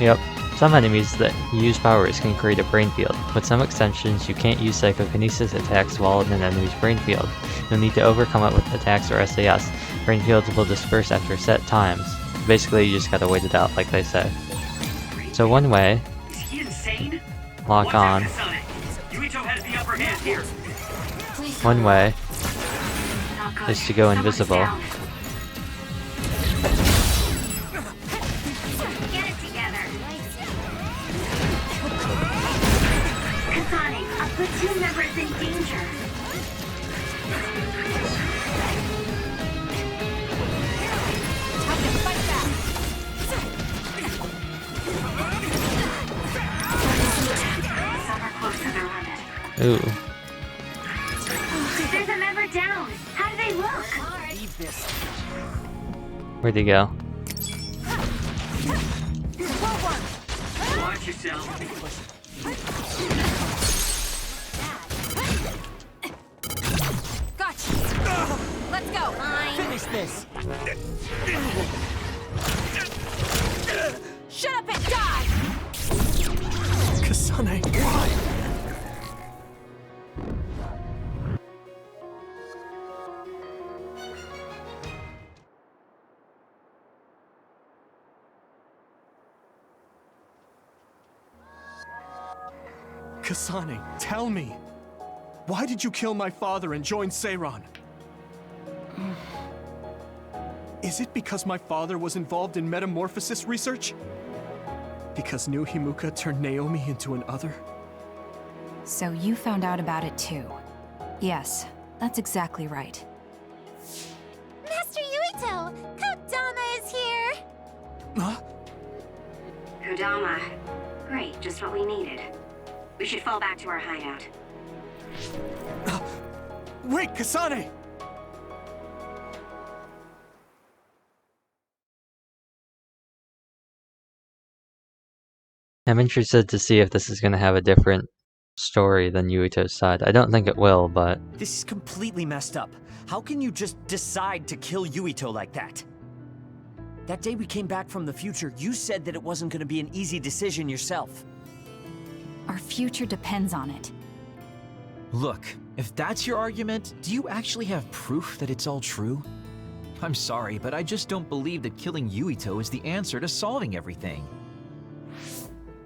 Yep. Some enemies that use powers can create a brain field. With some extensions, you can't use psychokinesis attacks while in an enemy's brain field. You'll need to overcome it with attacks or SAS. Brain fields will disperse after set times. Basically, you just gotta wait it out, like they say. So one way, Is he insane? lock Watch out, on. Kasane. Yuito has the upper hand here. One way Not good. is to go Someone's invisible. down. Get it together. Kasane, a platoon member is in danger. Some are close to their limit. Ooh. There's a member down. How do they look? Where'd he go? Watch yourself. Gotcha. Let's go. Finish this. Shut up and die! Kasane, why? Kasane, tell me. Why did you kill my father and join Seiran? Is it because my father was involved in metamorphosis research? Because New Himuka turned Naomi into an other? So you found out about it too. Yes, that's exactly right. Master Yuito! Kodama is here! Huh? Kodama. Great, just what we needed. We should fall back to our hideout. Wait, Kasane! I'm interested to see if this is going to have a different story than Yuito's side. I don't think it will, but This is completely messed up. How can you just decide to kill Yuito like that? That day we came back from the future, you said that it wasn't going to be an easy decision yourself. Our future depends on it. Look, if that's your argument, do you actually have proof that it's all true? I'm sorry, but I just don't believe that killing Yuito is the answer to solving everything.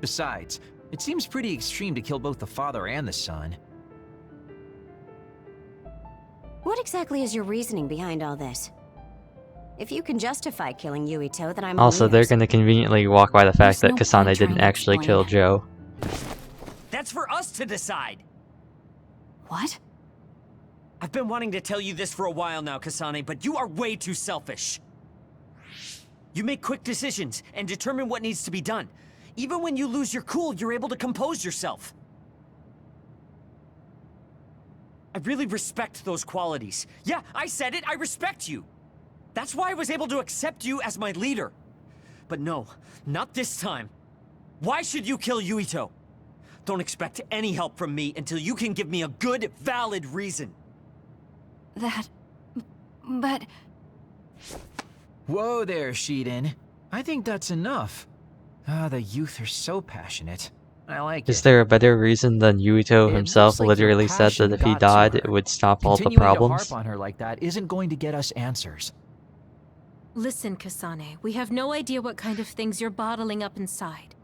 Besides, it seems pretty extreme to kill both the father and the son. What exactly is your reasoning behind all this? If you can justify killing Yuito, then I'm also all they're ears. going to conveniently walk by the fact There's that no Kasane point trying didn't to actually kill explain. Joe. That's for us to decide! What? I've been wanting to tell you this for a while now, Kasane, but you are way too selfish. You make quick decisions and determine what needs to be done. Even when you lose your cool, you're able to compose yourself. I really respect those qualities. Yeah, I said it, I respect you. That's why I was able to accept you as my leader. But no, not this time. Why should you kill Yuito? Don't expect any help from me until you can give me a good, valid reason. But... Whoa there, Shiden. I think that's enough. Ah, the youth are so passionate. I like Is it. there a better reason than Yuito It himself looks like your literally said passion that if he got to died, her. it would stop all the Continuing to problems? harp on her like that isn't going to get us answers. Listen, Kasane, we have no idea what kind of things you're bottling up inside.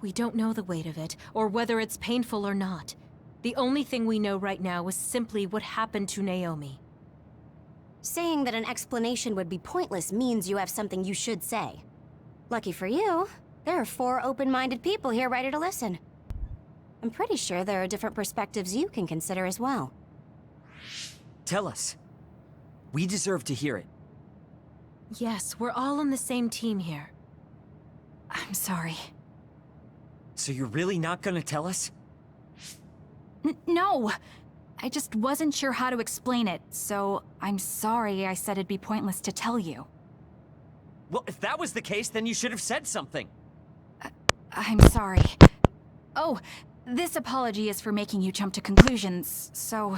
We don't know the weight of it, or whether it's painful or not. The only thing we know right now is simply what happened to Naomi. Saying that an explanation would be pointless means you have something you should say. Lucky for you, there are 4 open-minded people here ready to listen. I'm pretty sure there are different perspectives you can consider as well. Tell us. We deserve to hear it. Yes, we're all on the same team here. I'm sorry. So you're really not gonna tell us? No! I just wasn't sure how to explain it, so I'm sorry I said it'd be pointless to tell you. Well, if that was the case, then you should have said something. I'm sorry. Oh, this apology is for making you jump to conclusions, so...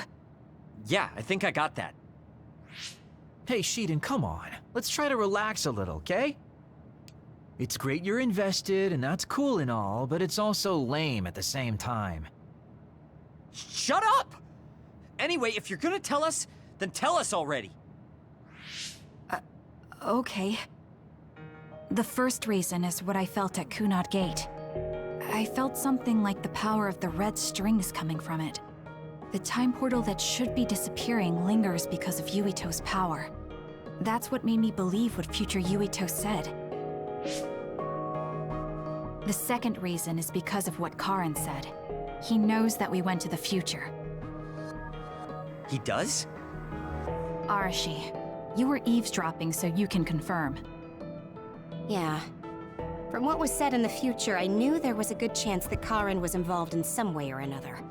Yeah, I think I got that. Hey, Shiden, come on. Let's try to relax a little, okay? It's great you're invested, and that's cool and all, but it's also lame at the same time. Shut up! Anyway, if you're gonna tell us, then tell us already. Okay. The first reason is what I felt at Kunad Gate. I felt something like the power of the red strings coming from it. The time portal that should be disappearing lingers because of Yuito's power. That's what made me believe what future Yuito said. The second reason is because of what Karin said. He knows that we went to the future. He does? Arashi, you were eavesdropping so you can confirm. Yeah. From what was said in the future, I knew there was a good chance that Karin was involved in some way or another.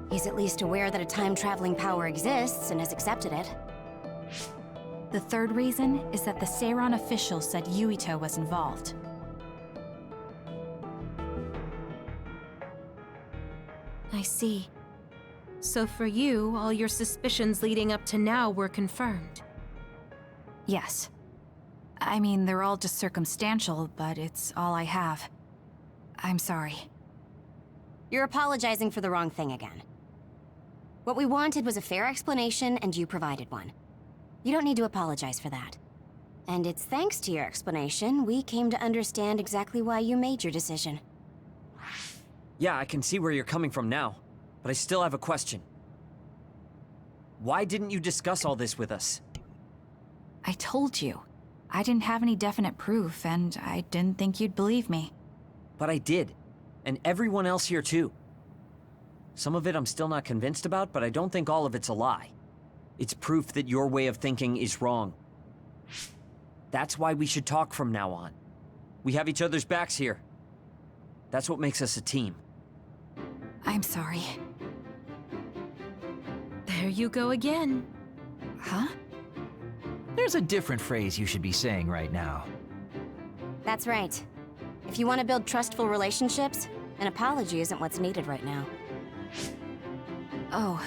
He's at least aware that a time-traveling power exists and has accepted it. The third reason is that the Seiran official said Yuito was involved. I see. So for you, all your suspicions leading up to now were confirmed. Yes. I mean, they're all just circumstantial, but it's all I have. I'm sorry. You're apologizing for the wrong thing again. What we wanted was a fair explanation, and you provided one. You don't need to apologize for that. And it's thanks to your explanation, we came to understand exactly why you made your decision. Yeah, I can see where you're coming from now, but I still have a question. Why didn't you discuss all this with us? I told you. I didn't have any definite proof, and I didn't think you'd believe me. But I did. And everyone else here too. Some of it I'm still not convinced about, but I don't think all of it's a lie. It's proof that your way of thinking is wrong. That's why we should talk from now on. We have each other's backs here. That's what makes us a team. I'm sorry. There you go again. Huh? There's a different phrase you should be saying right now. That's right. If you want to build trustful relationships, an apology isn't what's needed right now. Oh.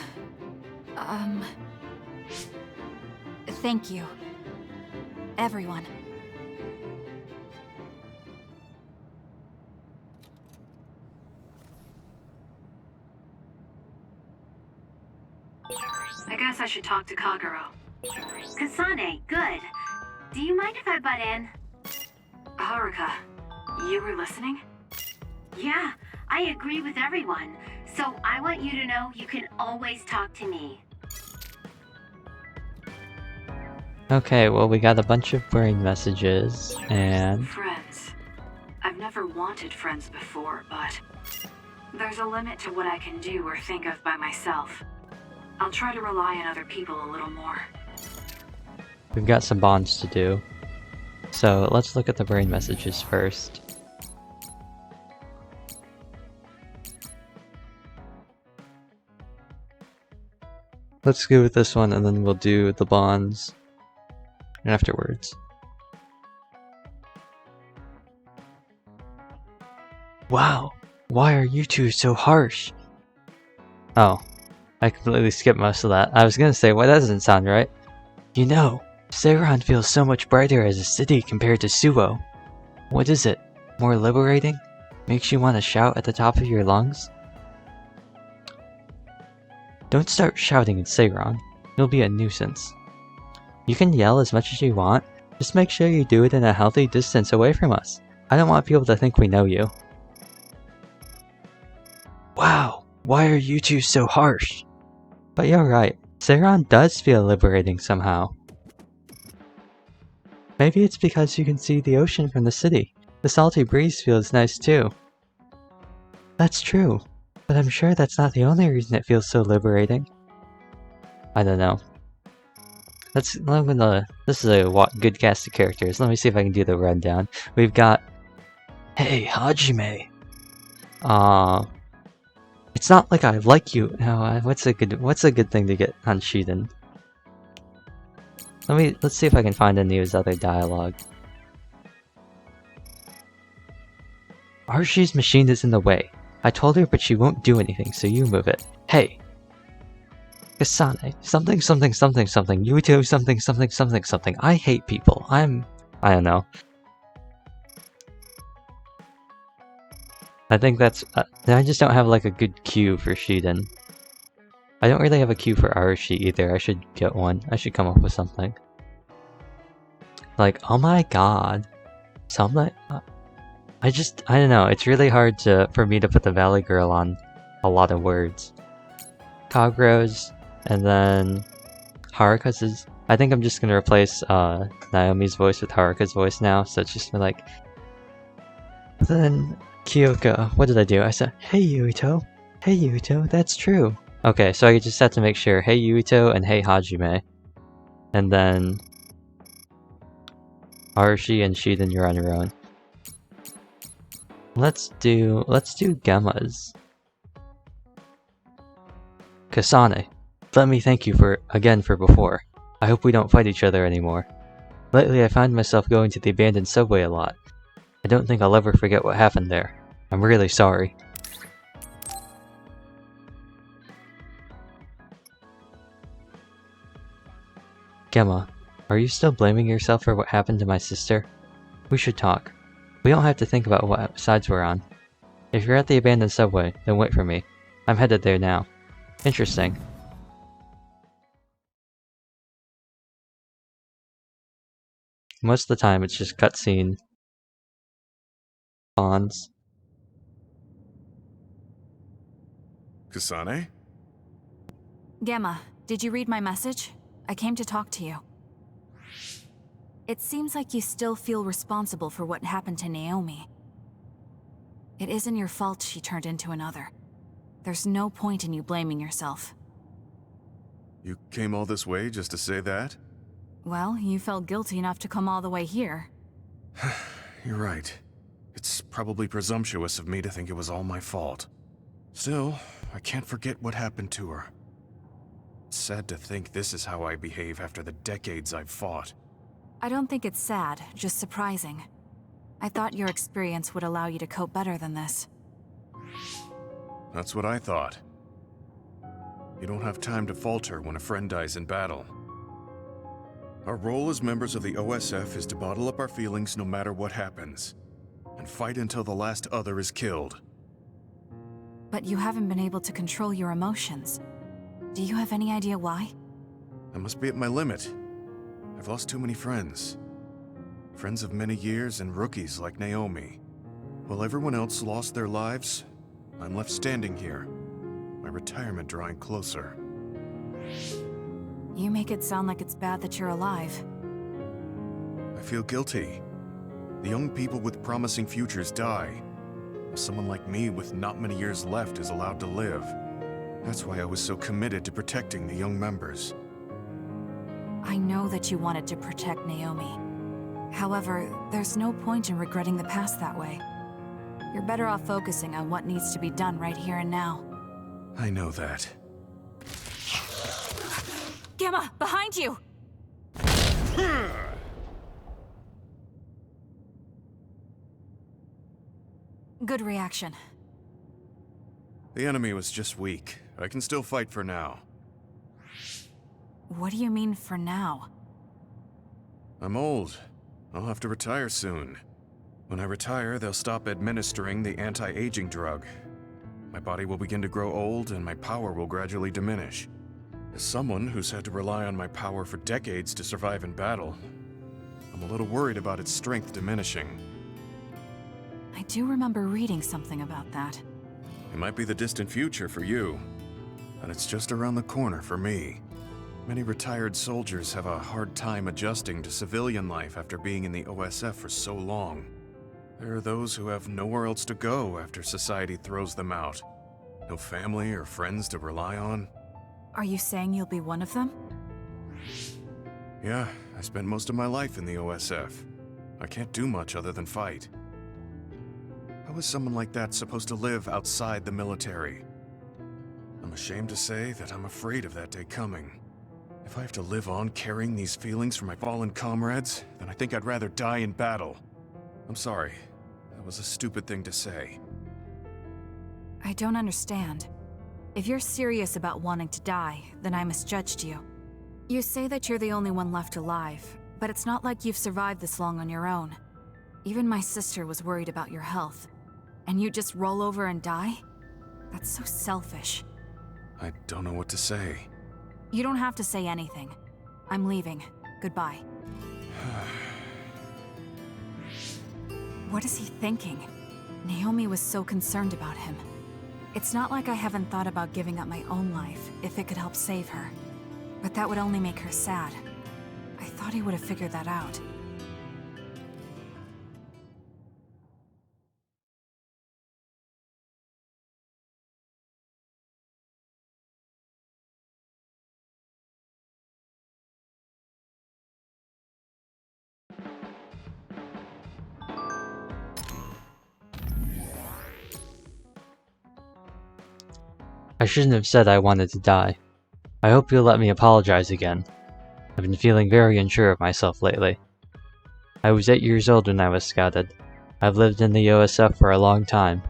Thank you. Everyone. I guess I should talk to Kagero. Kasane, good. Do you mind if I butt in? Haruka, you were listening? Yeah, I agree with everyone. So I want you to know you can always talk to me. Okay, well we got a bunch of brain messages, and... Friends. I've never wanted friends before, but... there's a limit to what I can do or think of by myself. I'll try to rely on other people a little more. We've got some bonds to do. So let's look at the brain messages first. Let's go with this one and then we'll do the bonds afterwards. Wow, why are you two so harsh? Oh, I completely skipped most of that. I was gonna say, well, that doesn't sound right. You know, Seiran feels so much brighter as a city compared to Suo. What is it? More liberating? Makes you want to shout at the top of your lungs? Don't start shouting at Seiran. You'll be a nuisance. You can yell as much as you want, just make sure you do it in a healthy distance away from us. I don't want people to think we know you. Wow, why are you two so harsh? But you're right, Seiran does feel liberating somehow. Maybe it's because you can see the ocean from the city. The salty breeze feels nice too. That's true, but I'm sure that's not the only reason it feels so liberating. I don't know. This is a good cast of characters. Let me see if I can do the rundown. We've got, hey, Hajime. It's not like I like you. No, what's a good thing to get on Shiden? Let's see if I can find any of his other dialogue. Archie's machine is in the way. I told her, but she won't do anything, so you move it. Hey! Kasane, something something something something, Yuito something something something something. I hate people. I don't know. I think that's... I just don't have like a good cue for Shiden. I don't really have a cue for Arashi either. I should get one. I should come up with something. Like, oh my god. Something... I don't know. It's really hard for me to put the Valley Girl on a lot of words. Kagro's, and then Haruka's is... I think I'm just gonna replace Naomi's voice with Haruka's voice now, so it's just like... Then Kyoko, what did I do? I said, hey Yuito. Hey Yuito, that's true. Okay, so I just have to make sure, hey Yuito and hey Hajime. And then... Arashi and Shiden, you're on your own. Let's do Gemma's. Kasane, let me thank you again for before. I hope we don't fight each other anymore. Lately I find myself going to the abandoned subway a lot. I don't think I'll ever forget what happened there. I'm really sorry. Gemma, are you still blaming yourself for what happened to my sister? We should talk. We don't have to think about what sides we're on. If you're at the abandoned subway, then wait for me. I'm headed there now. Interesting. Most of the time it's just cutscene. Bonds. Kasane? Gemma, did you read my message? I came to talk to you. It seems like you still feel responsible for what happened to Naomi. It isn't your fault she turned into another. There's no point in you blaming yourself. You came all this way just to say that? Well, you felt guilty enough to come all the way here. You're right. It's probably presumptuous of me to think it was all my fault. Still, I can't forget what happened to her. It's sad to think this is how I behave after the decades I've fought. I don't think it's sad, just surprising. I thought your experience would allow you to cope better than this. That's what I thought. You don't have time to falter when a friend dies in battle. Our role as members of the OSF is to bottle up our feelings no matter what happens, and fight until the last other is killed. But you haven't been able to control your emotions. Do you have any idea why? I must be at my limit. I've lost too many friends. Friends of many years and rookies like Naomi. While everyone else lost their lives, I'm left standing here, my retirement drawing closer. You make it sound like it's bad that you're alive. I feel guilty. The young people with promising futures die. Someone like me with not many years left is allowed to live. That's why I was so committed to protecting the young members. I know that you wanted to protect Naomi. However, there's no point in regretting the past that way. You're better off focusing on what needs to be done right here and now. I know that. Gemma, behind you! Good reaction. The enemy was just weak. I can still fight for now. What do you mean for now? I'm old. I'll have to retire soon. When I retire, they'll stop administering the anti-aging drug. My body will begin to grow old and my power will gradually diminish. As someone who's had to rely on my power for decades to survive in battle, I'm a little worried about its strength diminishing. I do remember reading something about that. It might be the distant future for you, but it's just around the corner for me. Many retired soldiers have a hard time adjusting to civilian life after being in the OSF for so long. There are those who have nowhere else to go after society throws them out. No family or friends to rely on. Are you saying you'll be one of them? Yeah, I spent most of my life in the OSF. I can't do much other than fight. How is someone like that supposed to live outside the military? I'm ashamed to say that I'm afraid of that day coming. If I have to live on carrying these feelings for my fallen comrades, then I think I'd rather die in battle. I'm sorry. That was a stupid thing to say. I don't understand. If you're serious about wanting to die, then I misjudged you. You say that you're the only one left alive, but it's not like you've survived this long on your own. Even my sister was worried about your health. And you just roll over and die? That's so selfish. I don't know what to say. You don't have to say anything. I'm leaving. Goodbye. What is he thinking? Naomi was so concerned about him. It's not like I haven't thought about giving up my own life if it could help save her. But that would only make her sad. I thought he would have figured that out. I shouldn't have said I wanted to die. I hope you'll let me apologize again. I've been feeling very unsure of myself lately. I was 8 years old when I was scouted. I've lived in the OSF for a long time.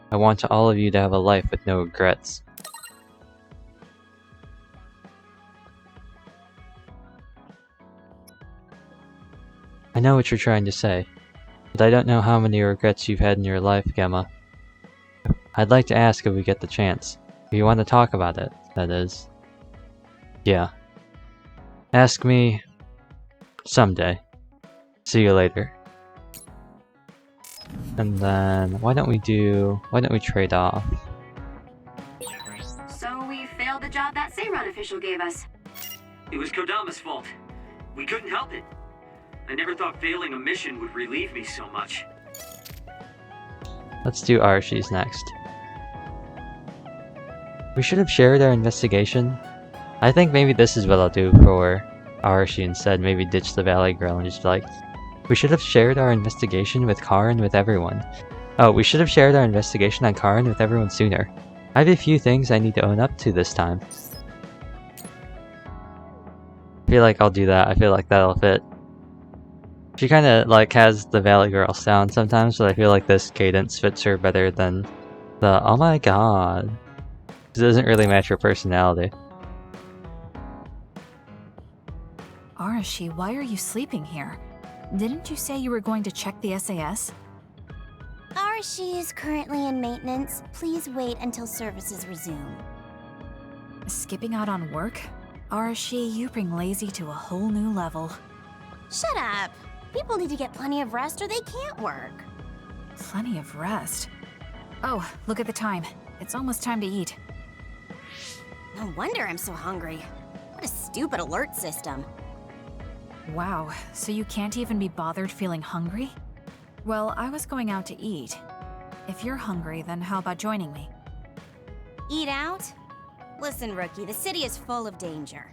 I want all of you to have a life with no regrets. I know what you're trying to say, but I don't know how many regrets you've had in your life, Gemma. I'd like to ask if we get the chance. If you want to talk about it, that is. Yeah. Ask me someday. See you later. And then why don't we trade off? So we failed the job that Seiran official gave us. It was Kodama's fault. We couldn't help it. I never thought failing a mission would relieve me so much. Let's do Arashi's next. We should have shared our investigation. I think maybe this is what I'll do for Arashi instead. Maybe ditch the Valley Girl and just be like, we should have shared our investigation with Karin with everyone. Oh, we should have shared our investigation on Karin with everyone sooner. I have a few things I need to own up to this time. I feel like I'll do that. I feel like that'll fit. She kind of like has the Valley Girl sound sometimes, but I feel like this cadence fits her better than the oh my god. It doesn't really match her personality. Arashi, why are you sleeping here? Didn't you say you were going to check the SAS? Arashi is currently in maintenance. Please wait until services resume. Skipping out on work? Arashi, you bring lazy to a whole new level. Shut up! People need to get plenty of rest or they can't work. Plenty of rest? Oh, look at the time. It's almost time to eat. No wonder I'm so hungry. What a stupid alert system. Wow, so you can't even be bothered feeling hungry? Well, I was going out to eat. If you're hungry, then how about joining me? Eat out? Listen, Rookie, the city is full of danger.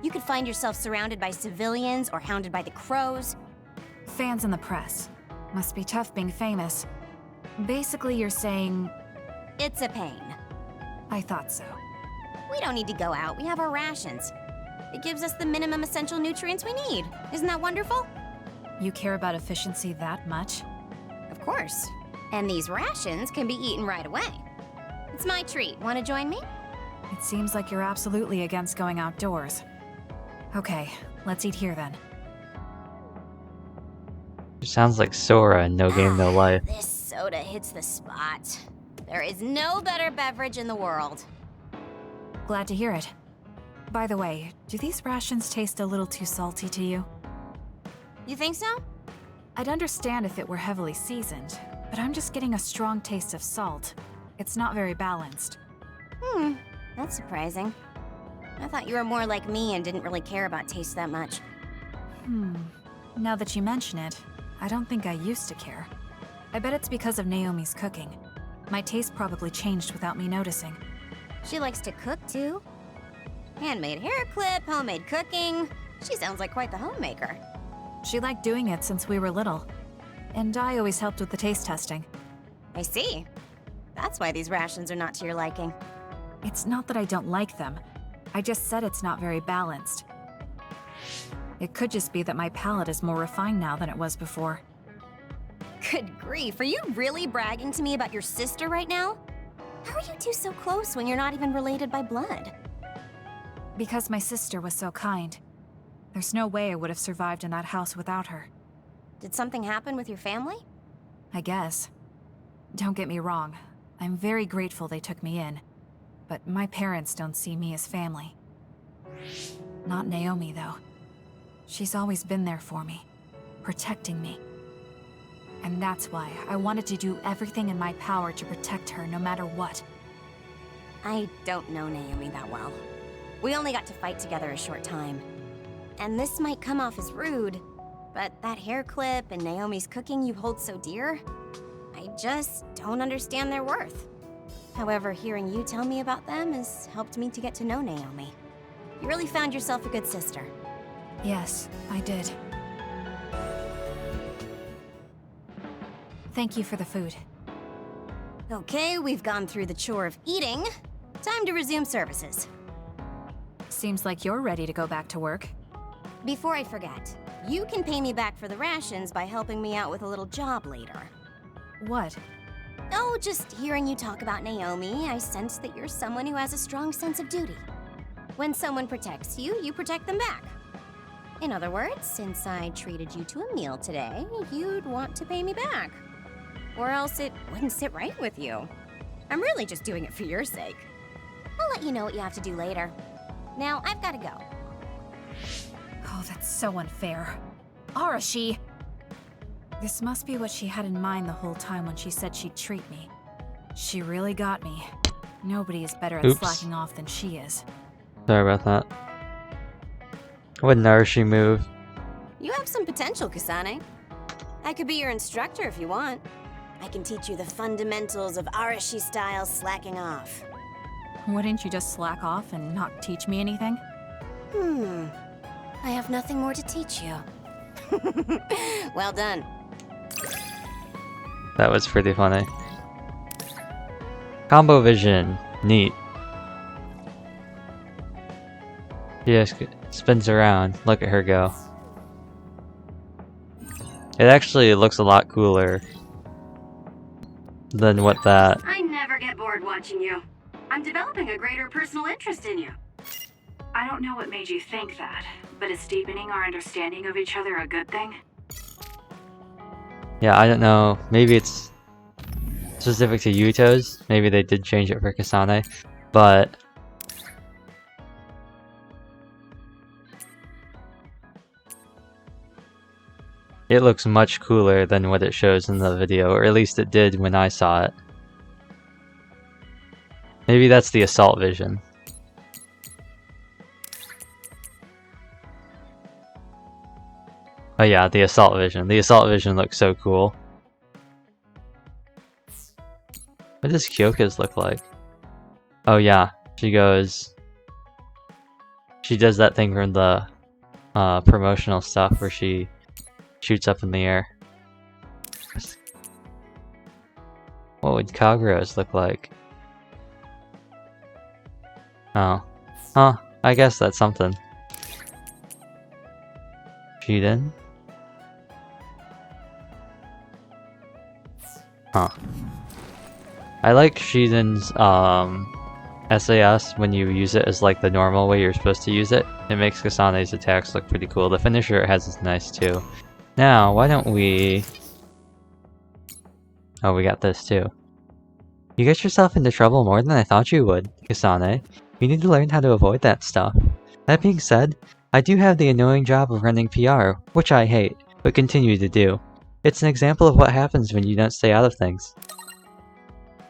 You could find yourself surrounded by civilians or hounded by the crows. Fans in the press. Must be tough being famous. Basically, you're saying... It's a pain. I thought so. We don't need to go out. We have our rations. It gives us the minimum essential nutrients we need. Isn't that wonderful? You care about efficiency that much? Of course. And these rations can be eaten right away. It's my treat. Want to join me? It seems like you're absolutely against going outdoors. Okay, let's eat here then. Sounds like Sora in No Game No Life. This soda hits the spot. There is no better beverage in the world. Glad to hear it. By the way, do these rations taste a little too salty to you? You think so? I'd understand if it were heavily seasoned, but I'm just getting a strong taste of salt. It's not very balanced. That's surprising. I thought you were more like me and didn't really care about taste that much. Now that you mention it, I don't think I used to care. I bet it's because of Naomi's cooking. My taste probably changed without me noticing. She likes to cook, too. Handmade hair clip, homemade cooking. She sounds like quite the homemaker. She liked doing it since we were little. And I always helped with the taste testing. I see. That's why these rations are not to your liking. It's not that I don't like them. I just said it's not very balanced. It could just be that my palate is more refined now than it was before. Good grief, are you really bragging to me about your sister right now? How are you two so close when you're not even related by blood? Because my sister was so kind. There's no way I would have survived in that house without her. Did something happen with your family? I guess. Don't get me wrong. I'm very grateful they took me in. But my parents don't see me as family. Not Naomi, though. She's always been there for me, protecting me. And that's why I wanted to do everything in my power to protect her no matter what. I don't know Naomi that well. We only got to fight together a short time. And this might come off as rude, but that hair clip and Naomi's cooking you hold so dear, I just don't understand their worth. However, hearing you tell me about them has helped me to get to know Naomi. You really found yourself a good sister. Yes, I did. Thank you for the food. Okay, we've gone through the chore of eating. Time to resume services. Seems like you're ready to go back to work. Before I forget, you can pay me back for the rations by helping me out with a little job later. What? Oh, just hearing you talk about Naomi, I sense that you're someone who has a strong sense of duty. When someone protects you, you protect them back. In other words, since I treated you to a meal today, you'd want to pay me back. Or else it wouldn't sit right with you. I'm really just doing it for your sake. I'll let you know what you have to do later. Now, I've got to go. Oh, that's so unfair. Arashi! This must be what she had in mind the whole time when she said she'd treat me. She really got me. Nobody is better at slacking off than she is. Sorry about that. What an Arashi move. You have some potential, Kasane. I could be your instructor if you want. I can teach you the fundamentals of Arashi-style slacking off. Wouldn't you just slack off and not teach me anything? I have nothing more to teach you. Well done. That was pretty funny. Combo vision. Neat. She just spins around. Look at her go. It actually looks a lot cooler than what that... I never get bored watching you. I'm developing a greater personal interest in you. I don't know what made you think that, but is deepening our understanding of each other a good thing? Yeah, I don't know. Maybe it's specific to Yuito's. Maybe they did change it for Kasane. But... it looks much cooler than what it shows in the video, or at least it did when I saw it. Maybe that's the assault vision. Oh yeah, the assault vision. The assault vision looks so cool. What does Kyoka's look like? Oh yeah, she goes... she does that thing from the promotional stuff where she shoots up in the air. What would Kaguro's look like? Oh. Huh, I guess that's something. Shiden? Huh. I like Shiden's SAS when you use it as like the normal way you're supposed to use it. It makes Kasane's attacks look pretty cool. The finisher it has is nice too. Now, why don't we... oh, we got this too. You get yourself into trouble more than I thought you would, Kasane. You need to learn how to avoid that stuff. That being said, I do have the annoying job of running PR, which I hate, but continue to do. It's an example of what happens when you don't stay out of things.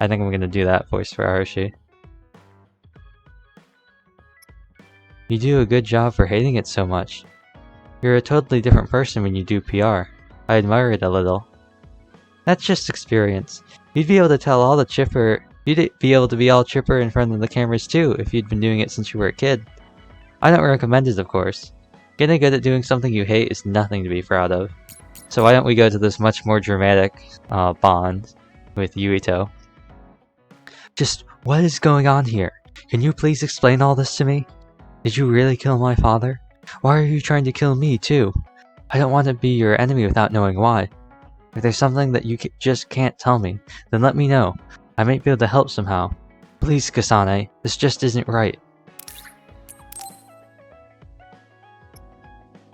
I think I'm gonna do that voice for Arashi. You do a good job for hating it so much. You're a totally different person when you do PR. I admire it a little. That's just experience. You'd be able to tell all the chipper. You'd be able to be all chipper in front of the cameras too if you'd been doing it since you were a kid. I don't recommend it, of course. Getting good at doing something you hate is nothing to be proud of. So why don't we go to this much more dramatic bond with Yuito? Just what is going on here? Can you please explain all this to me? Did you really kill my father? Why are you trying to kill me too? I don't want to be your enemy without knowing why. If there's something that you just can't tell me, then let me know. I might be able to help somehow. Please, Kasane, this just isn't right.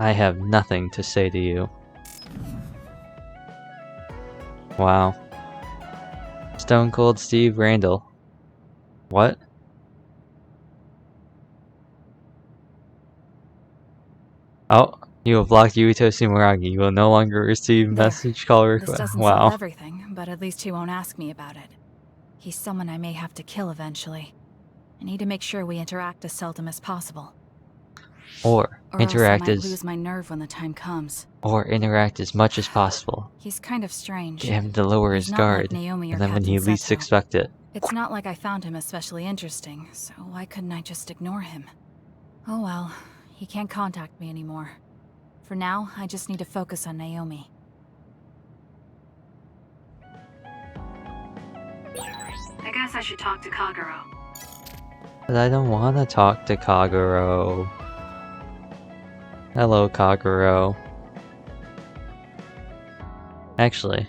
I have nothing to say to you. Wow. Stone Cold Steve Randall. What? Oh, you have blocked Yuito Sumeragi. You will no longer receive message call This request. doesn't Wow. solve everything, but at least he won't ask me about it. He's someone I may have to kill eventually. I need to make sure we interact as seldom as possible. Or interact else I might as lose my nerve when the time comes. or interact as much as possible. He's kind of strange. Get him to lower He's his not guard, like Naomi or and then when Captain you least Seto. expect it. It's not like I found him especially interesting, so why couldn't I just ignore him? Oh well, he can't contact me anymore. For now, I just need to focus on Naomi. I guess I should talk to Kagero. But I don't want to talk to Kagero. Hello, Kagero. Actually,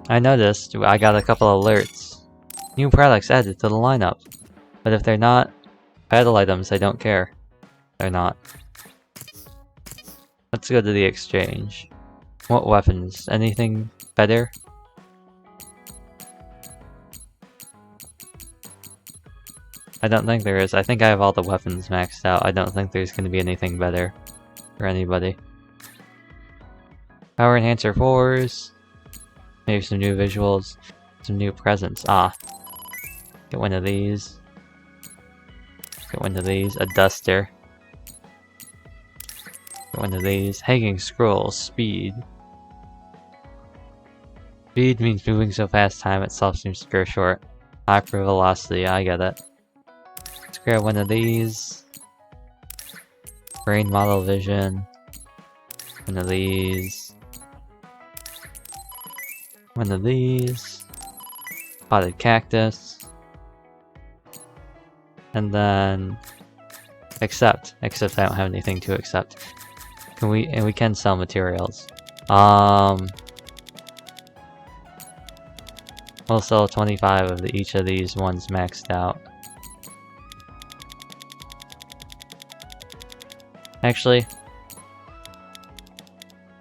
I noticed I got a couple alerts. New products added to the lineup. But if they're not battle items, I don't care. They're not. Let's go to the exchange. What weapons? Anything better? I don't think there is. I think I have all the weapons maxed out. I don't think there's going to be anything better for anybody. Power Enhancer 4s. Maybe some new visuals. Some new presents. Ah. Get one of these. Get one of these. A duster. Get one of these. Hanging Scroll. Speed. Speed means moving so fast time itself seems to grow short. Hyper velocity. I get it. Let's grab one of these. Brain model vision. One of these. One of these. Potted cactus. And then accept. Except I don't have anything to accept. And we can sell materials. We'll sell 25 of each of these ones maxed out. Actually,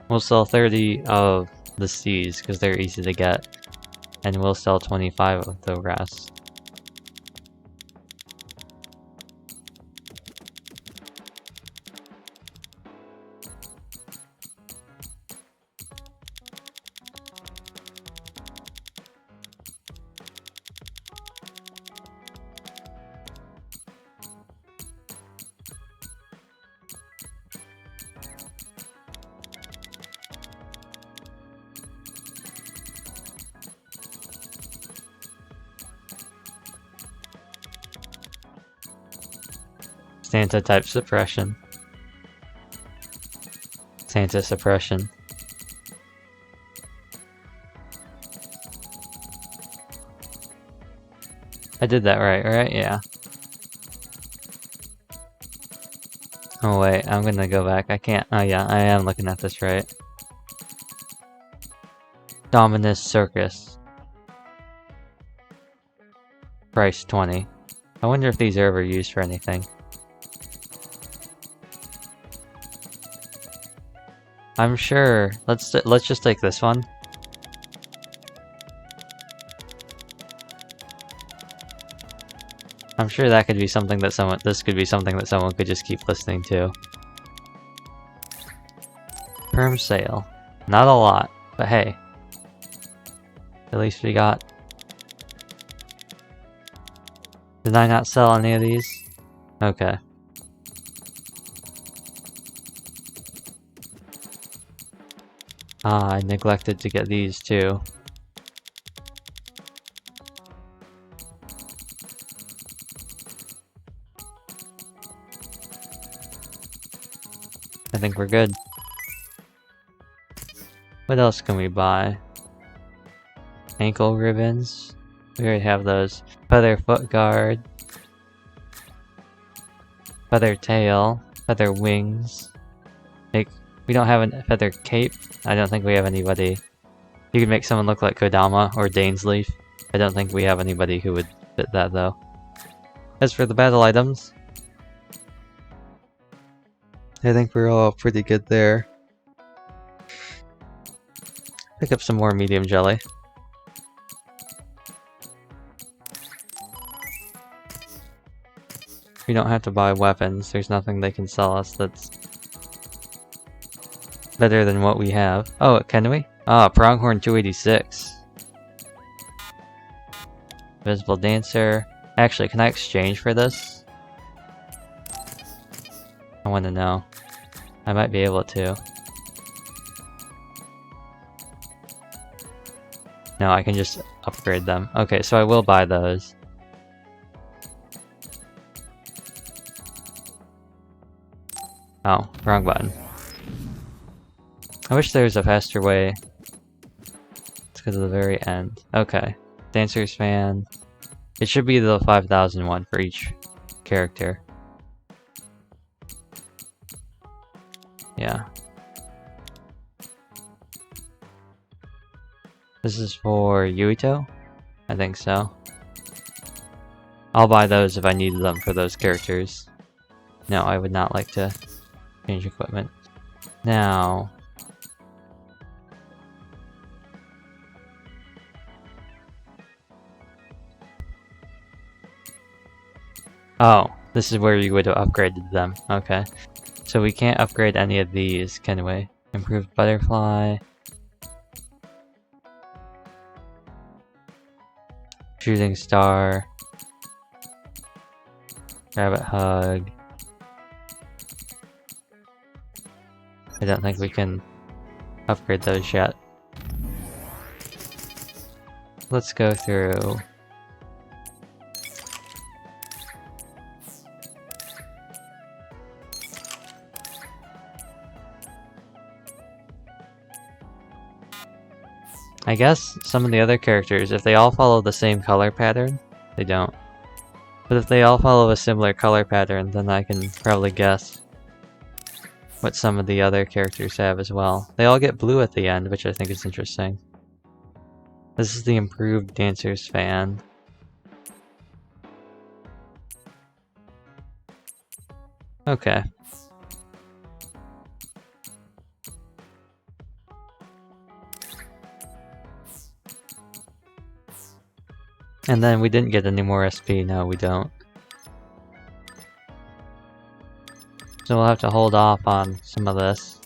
we'll sell 30 of the C's because they're easy to get, and we'll sell 25 of the rest. Santa type suppression. Santa suppression. I did that right? Yeah. Oh wait, I'm gonna go back. I can't. Oh yeah, I am looking at this right. Dominus Circus. Price 20. I wonder if these are ever used for anything. I'm sure. Let's just take this one. I'm sure that could be something that this could be something that someone could just keep listening to. Perm sale. Not a lot, but hey. At least we got... Did I not sell any of these? Okay. Ah, I neglected to get these too. I think we're good. What else can we buy? Ankle ribbons. We already have those. Feather foot guard. Feather tail. Feather wings. We don't have a feather cape. I don't think we have anybody. You could make someone look like Kodama or Dainsleif. I don't think we have anybody who would fit that though. As for the battle items, I think we're all pretty good there. Pick up some more medium jelly. We don't have to buy weapons. There's nothing they can sell us that's better than what we have. Oh, can we? Ah, Pronghorn 286. Visible Dancer. Actually, can I exchange for this? I want to know. I might be able to. No, I can just upgrade them. Okay, so I will buy those. Oh, wrong button. I wish there was a faster way. It's because of the very end. Okay. Dancer's fan. It should be the 5,001 for each character. Yeah. This is for Yuito? I think so. I'll buy those if I need them for those characters. No, I would not like to change equipment. Now... Oh, this is where you would have upgraded them. Okay. So we can't upgrade any of these, can we? Improved butterfly. Shooting star. Rabbit hug. I don't think we can upgrade those yet. Let's go through. I guess some of the other characters, if they all follow the same color pattern, they don't. But if they all follow a similar color pattern, then I can probably guess what some of the other characters have as well. They all get blue at the end, which I think is interesting. This is the improved Dancer's fan. Okay. And then we didn't get any more SP, no we don't. So we'll have to hold off on some of this.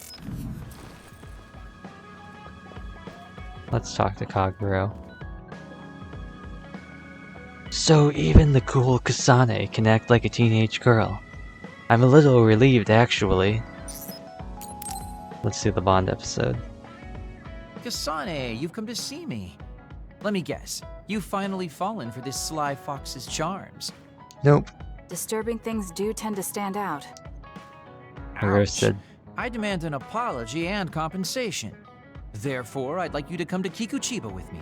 Let's talk to Kaguro. So even the cool Kasane can act like a teenage girl. I'm a little relieved actually. Let's do the Bond episode. Kasane, you've come to see me. Let me guess. You've finally fallen for this sly fox's charms. Nope. Disturbing things do tend to stand out. Roasted. I demand an apology and compensation. Therefore, I'd like you to come to Kikuchiba with me.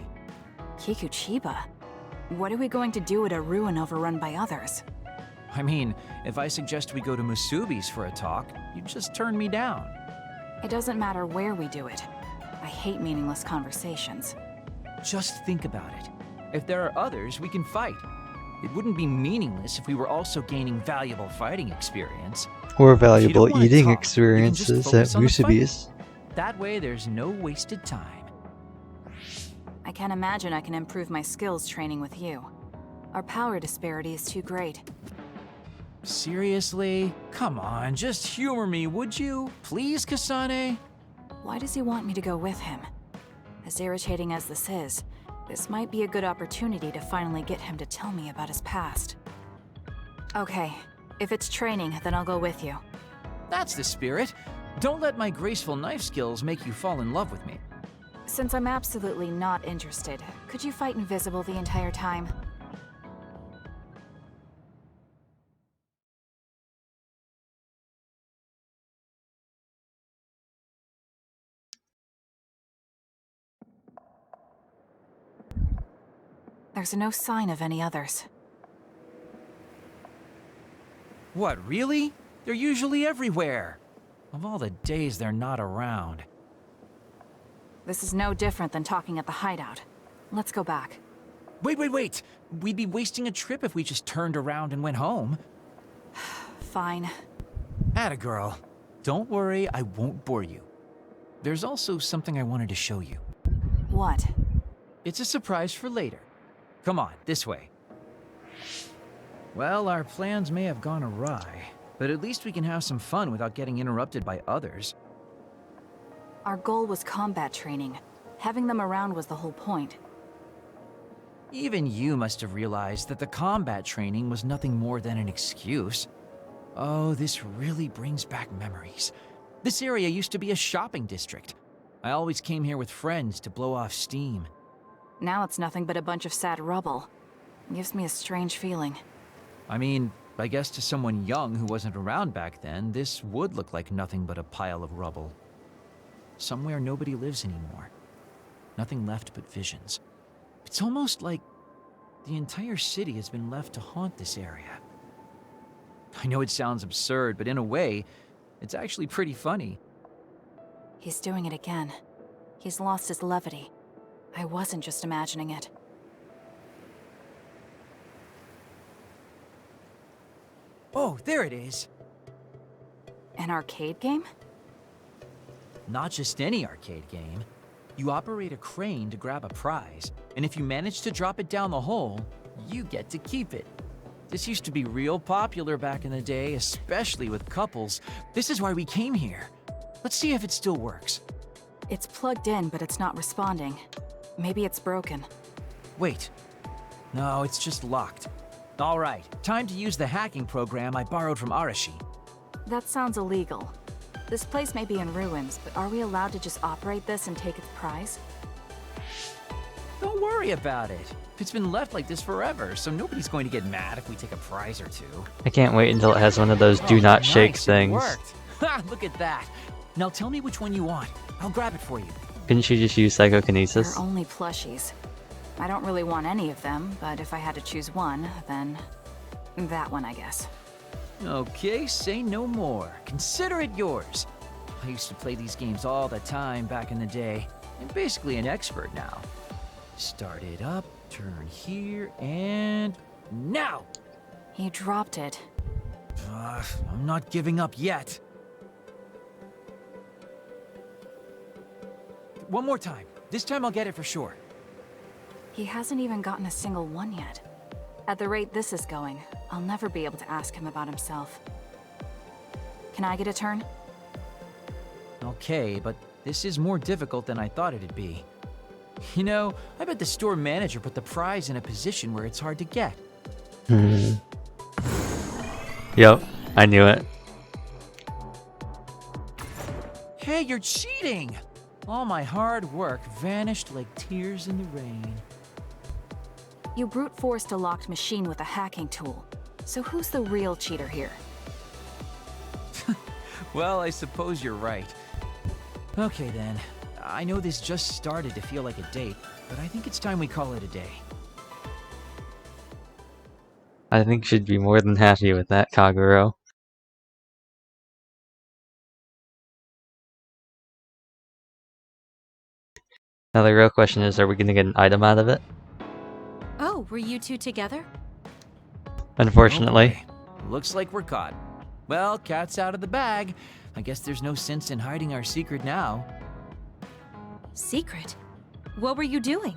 Kikuchiba? What are we going to do at a ruin overrun by others? I mean, if I suggest we go to Musubi's for a talk, you'd just turn me down. It doesn't matter where we do it. I hate meaningless conversations. Just think about it. If there are others, we can fight. It wouldn't be meaningless if we were also gaining valuable fighting experience. Or If you valuable don't wanna eating talk, we can just experiences at focus on the fight. Musubi's. That way, there's no wasted time. I can't imagine I can improve my skills training with you. Our power disparity is too great. Seriously? Come on, just humor me, would you? Please, Kasane? Why does he want me to go with him? As irritating as this is, this might be a good opportunity to finally get him to tell me about his past. Okay, If it's training, then I'll go with you. That's the spirit. Don't let my graceful knife skills make you fall in love with me. Since I'm absolutely not interested, could you fight invisible the entire time? There's no sign of any others. What, really? They're usually everywhere. Of all the days they're not around. This is no different than talking at the hideout. Let's go back. Wait! We'd be wasting a trip if we just turned around and went home. Fine. Atta girl. Don't worry, I won't bore you. There's also something I wanted to show you. What? It's a surprise for later. Come on, this way. Well, our plans may have gone awry, but at least we can have some fun without getting interrupted by others. Our goal was combat training. Having them around was the whole point. Even you must have realized that the combat training was nothing more than an excuse. Oh, this really brings back memories. This area used to be a shopping district. I always came here with friends to blow off steam. Now it's nothing but a bunch of sad rubble. It gives me a strange feeling. I mean, I guess to someone young who wasn't around back then, this would look like nothing but a pile of rubble. Somewhere nobody lives anymore. Nothing left but visions. It's almost like the entire city has been left to haunt this area. I know it sounds absurd, but in a way, it's actually pretty funny. He's doing it again. He's lost his levity. I wasn't just imagining it. Oh, there it is. An arcade game? Not just any arcade game. You operate a crane to grab a prize, and if you manage to drop it down the hole, you get to keep it. This used to be real popular back in the day, especially with couples. This is why we came here. Let's see if it still works. It's plugged in, but it's not responding. Maybe it's broken. Wait. No, it's just locked. All right, time to use the hacking program I borrowed from Arashi. That sounds illegal. This place may be in ruins, but are we allowed to just operate this and take its prize? Don't worry about it. It's been left like this forever, so nobody's going to get mad if we take a prize or two. I can't wait until it has one of those do not shake nice, things. It worked. Ha, look at that. Now tell me which one you want. I'll grab it for you. Couldn't you just use psychokinesis? They're only plushies. I don't really want any of them, but if I had to choose one, then that one, I guess. Okay, say no more. Consider it yours. I used to play these games all the time back in the day. I'm basically an expert now. Start it up, turn here, and now! He dropped it. I'm not giving up yet. One more time. This time I'll get it for sure. He hasn't even gotten a single one yet. At the rate this is going, I'll never be able to ask him about himself. Can I get a turn? Okay, but this is more difficult than I thought it'd be. You know, I bet the store manager put the prize in a position where it's hard to get. Yep, I knew it. Hey, you're cheating! All my hard work vanished like tears in the rain. You brute forced a locked machine with a hacking tool. So who's the real cheater here? Well, I suppose you're right. Okay then. I know this just started to feel like a date, but I think it's time we call it a day. I think she'd be more than happy with that, Kaguro. Now the real question is, are we gonna get an item out of it? Oh, were you two together? Unfortunately. Oh, looks like we're caught. Well, cat's out of the bag. I guess there's no sense in hiding our secret now. Secret? What were you doing?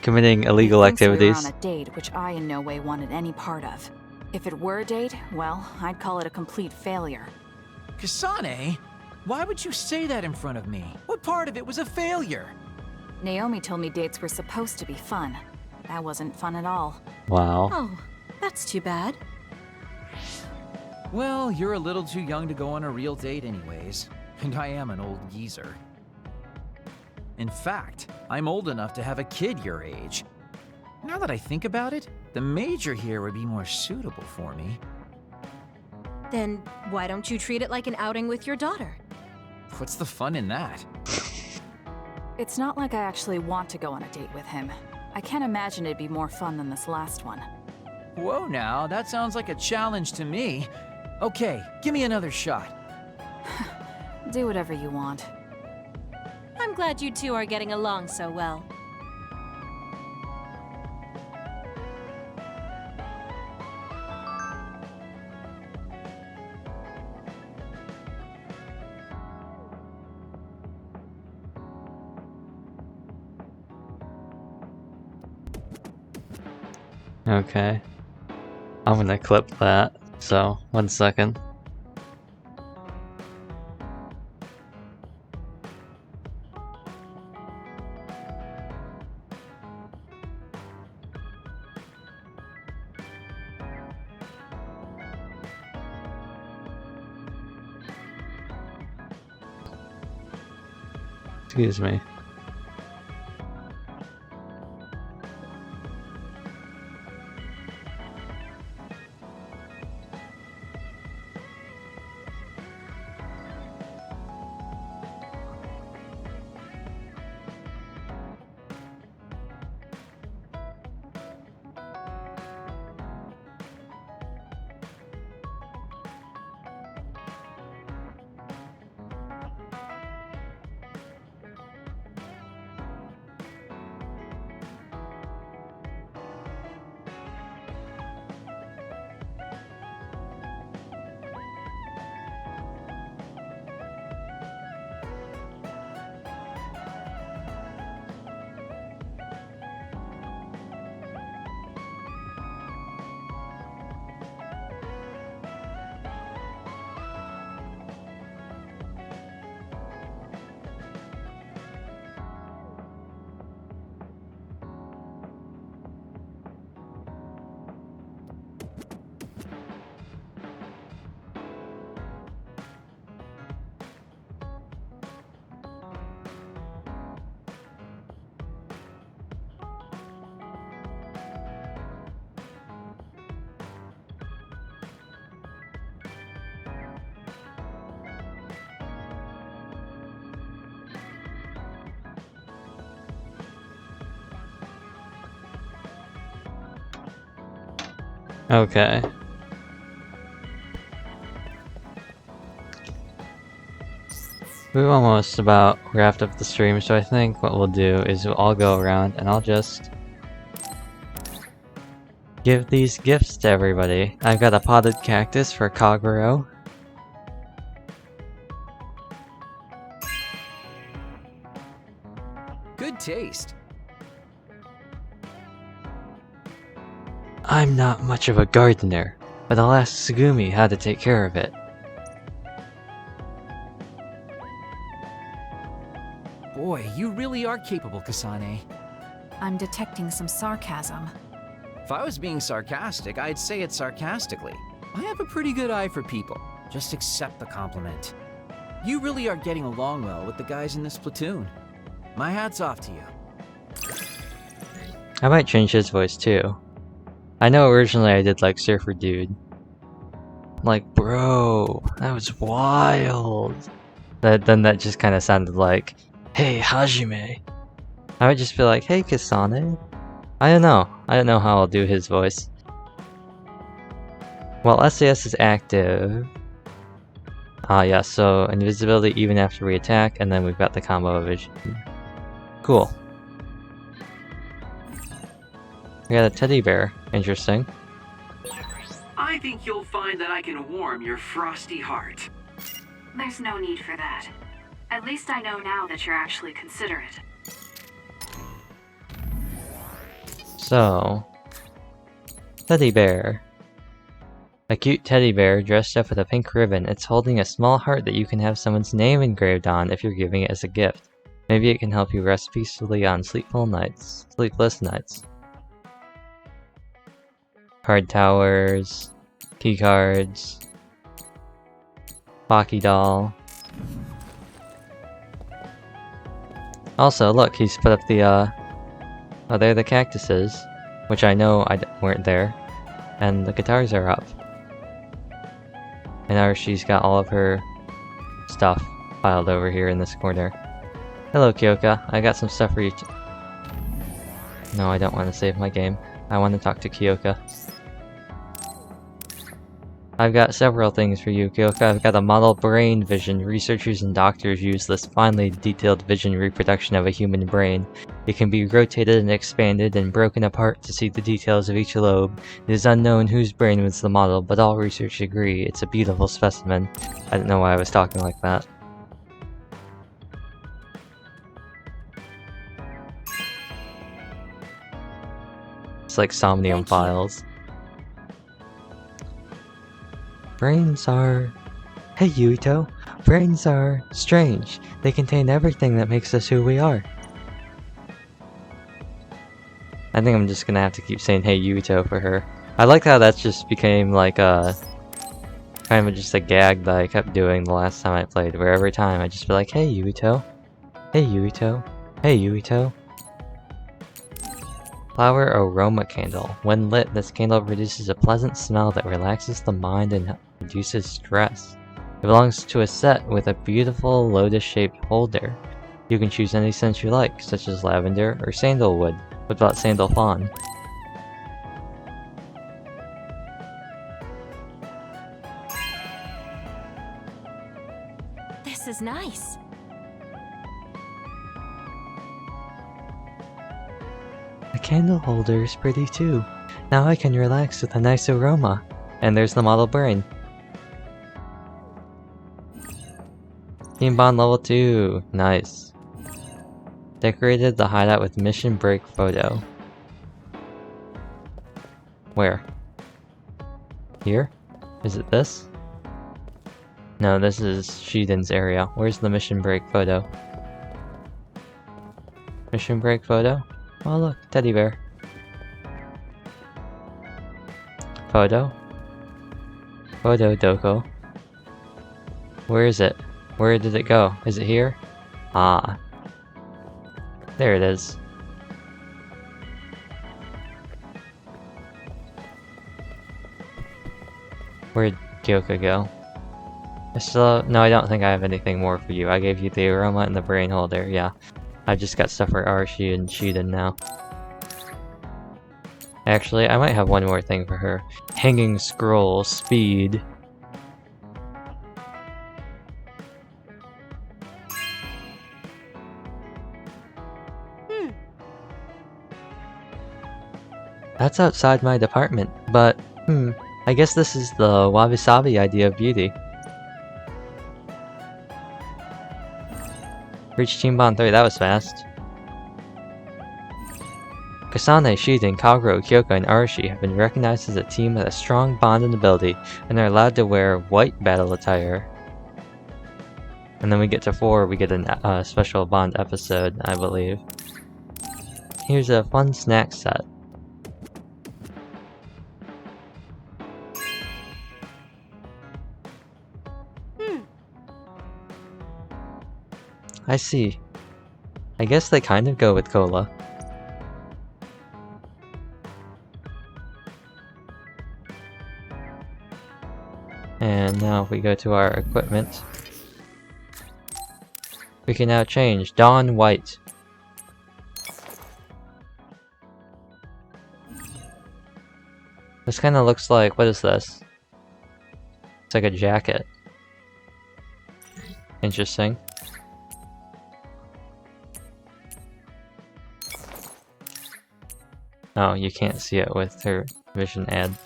Committing illegal He thinks we were activities. on a date, which I in no way wanted any part of. If it were a date, well, I'd call it a complete failure. Kasane? Why would you say that in front of me? What part of it was a failure? Naomi told me dates were supposed to be fun. That wasn't fun at all. Wow. Oh, that's too bad. Well, you're a little too young to go on a real date anyways, and I am an old geezer. In fact, I'm old enough to have a kid your age. Now that I think about it, the Major here would be more suitable for me. Then why don't you treat it like an outing with your daughter? What's the fun in that? It's not like I actually want to go on a date with him. I can't imagine it'd be more fun than this last one. Whoa now, that sounds like a challenge to me. Okay, give me another shot. Do whatever you want. I'm glad you two are getting along so well. Okay. I'm gonna clip that, so 1 second. Excuse me. Okay. We've almost about wrapped up the stream, so I think what we'll do is we'll all go around and I'll just give these gifts to everybody. I've got a potted cactus for Kaguro. Good taste. I'm not much of a gardener, but I'll ask Tsugumi how to take care of it. Boy, you really are capable, Kasane. I'm detecting some sarcasm. If I was being sarcastic, I'd say it sarcastically. I have a pretty good eye for people. Just accept the compliment. You really are getting along well with the guys in this platoon. My hat's off to you. I might change his voice too. I know originally I did like Surfer Dude. Like, bro, that was wild. Then that just kind of sounded like, hey, Hajime. I would just be like, hey, Kasane. I don't know. I don't know how I'll do his voice. Well, SAS is active. Yeah, so invisibility even after we attack, and then we've got the combo vision. Cool. We got a teddy bear. Interesting. I think you'll find that I can warm your frosty heart. There's no need for that. At least I know now that you're actually considerate. So, teddy bear. A cute teddy bear dressed up with a pink ribbon. It's holding a small heart that you can have someone's name engraved on if you're giving it as a gift. Maybe it can help you rest peacefully on sleepless nights. Card towers, key cards, Baki doll. Also, look, he's put up the, oh, there are the cactuses, which I know weren't there, and the guitars are up. And now she's got all of her stuff piled over here in this corner. Hello, Kyoka. I got some stuff for you. No, I don't want to save my game. I want to talk to Kyoka. I've got several things for you, Kyoka. I've got a model brain vision. Researchers and doctors use this finely detailed vision reproduction of a human brain. It can be rotated and expanded and broken apart to see the details of each lobe. It is unknown whose brain was the model, but all researchers agree it's a beautiful specimen. I don't know why I was talking like that. It's like Somnium Files. Brains are... Hey Yuito! Brains are strange. They contain everything that makes us who we are. I think I'm just gonna have to keep saying hey Yuito for her. I like how that just became like a... kind of just a gag that I kept doing the last time I played, where every time I just be like, hey Yuito! Hey Yuito! Hey Yuito! Flower aroma candle. When lit, this candle produces a pleasant smell that relaxes the mind and reduces stress. It belongs to a set with a beautiful lotus-shaped holder. You can choose any scent you like, such as lavender or sandalwood. What about sandal fawn? This is nice. The candle holder is pretty too. Now I can relax with a nice aroma. And there's the model brain. Team Bond level 2. Nice. Decorated the hideout with mission break photo. Where? Here? Is it this? No, this is Shiden's area. Where's the mission break photo? Mission break photo? Oh look, teddy bear. Photo? Photo Doko. Where is it? Where did it go? Is it here? Ah. There it is. Where'd Kyoka go? No, I don't think I have anything more for you. I gave you the aroma and the brain holder, yeah. I've just got stuff for Arashi and Shiden now. Actually, I might have one more thing for her. Hanging scroll, speed. That's outside my department, but, I guess this is the wabi-sabi idea of beauty. Reached Team Bond 3, that was fast. Kasane, Shiden, Kagero, Kyoka, and Arashi have been recognized as a team with a strong bond and ability, and are allowed to wear white battle attire. And then we get to 4, we get a special Bond episode, I believe. Here's a fun snack set. I see. I guess they kind of go with cola. And now if we go to our equipment, we can now change Dawn White. This kind of looks like, what is this? It's like a jacket. Interesting. Oh, you can't see it with her vision ad.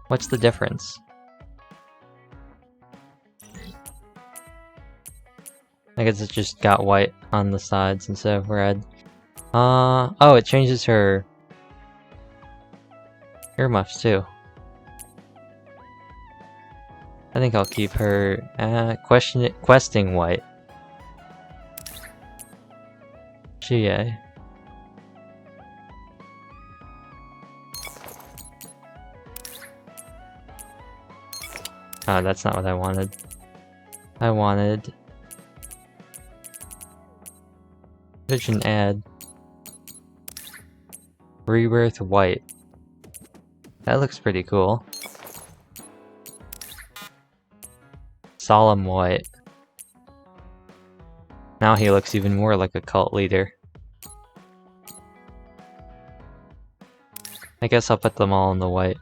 What's the difference? I guess it just got white on the sides instead of red. Oh, it changes her earmuffs too. I think I'll keep her questing white. Chie. Oh, that's not what I wanted. I wanted... Vision ad. Rebirth white. That looks pretty cool. Solemn white. Now he looks even more like a cult leader. I guess I'll put them all in the white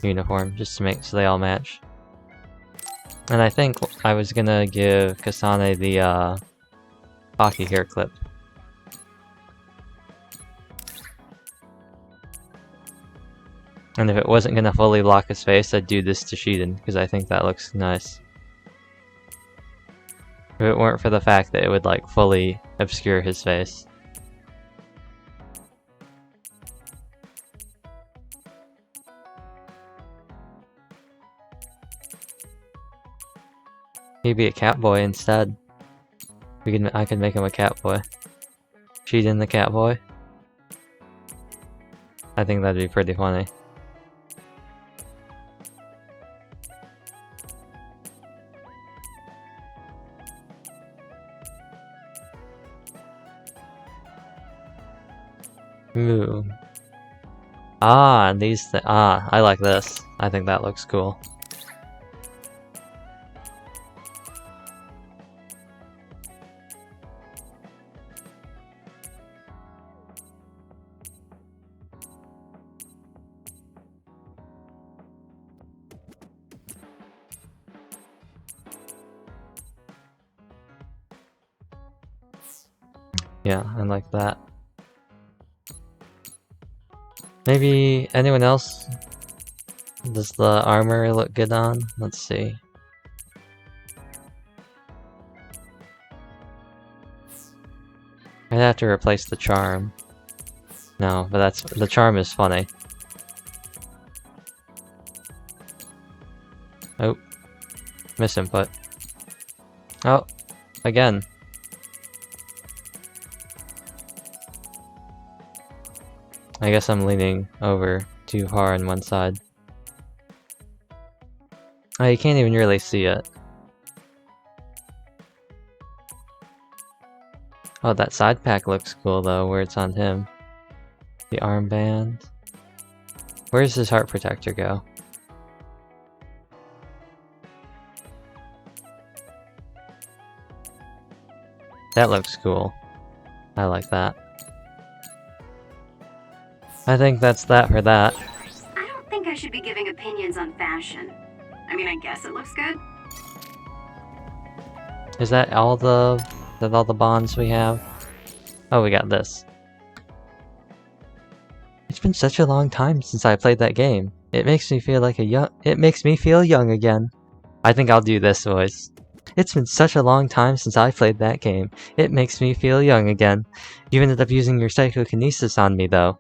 uniform, just to make so they all match. And I think I was gonna give Kasane the hockey hair clip. And if it wasn't gonna fully block his face, I'd do this to Shiden, because I think that looks nice. If it weren't for the fact that it would like fully obscure his face. Maybe a cat boy instead. I could make him a cat boy. Shiden the cat boy. I think that'd be pretty funny. Ooh. Ah, I like this. I think that looks cool. Yeah, I like that. Maybe anyone else? Does the armor look good on? Let's see. I'd have to replace the charm. No, but the charm is funny. Oh. Misinput. Oh, again. I guess I'm leaning over too far on one side. Oh, you can't even really see it. Oh, that side pack looks cool though, where it's on him. The armband. Where's his heart protector go? That looks cool. I like that. I think that's that for that. I don't think I should be giving opinions on fashion. I mean, I guess it looks good. Is that all the bonds we have? Oh, we got this. It's been such a long time since I played that game. It makes me feel like it makes me feel young again. I think I'll do this voice. It's been such a long time since I played that game. It makes me feel young again. You ended up using your psychokinesis on me though.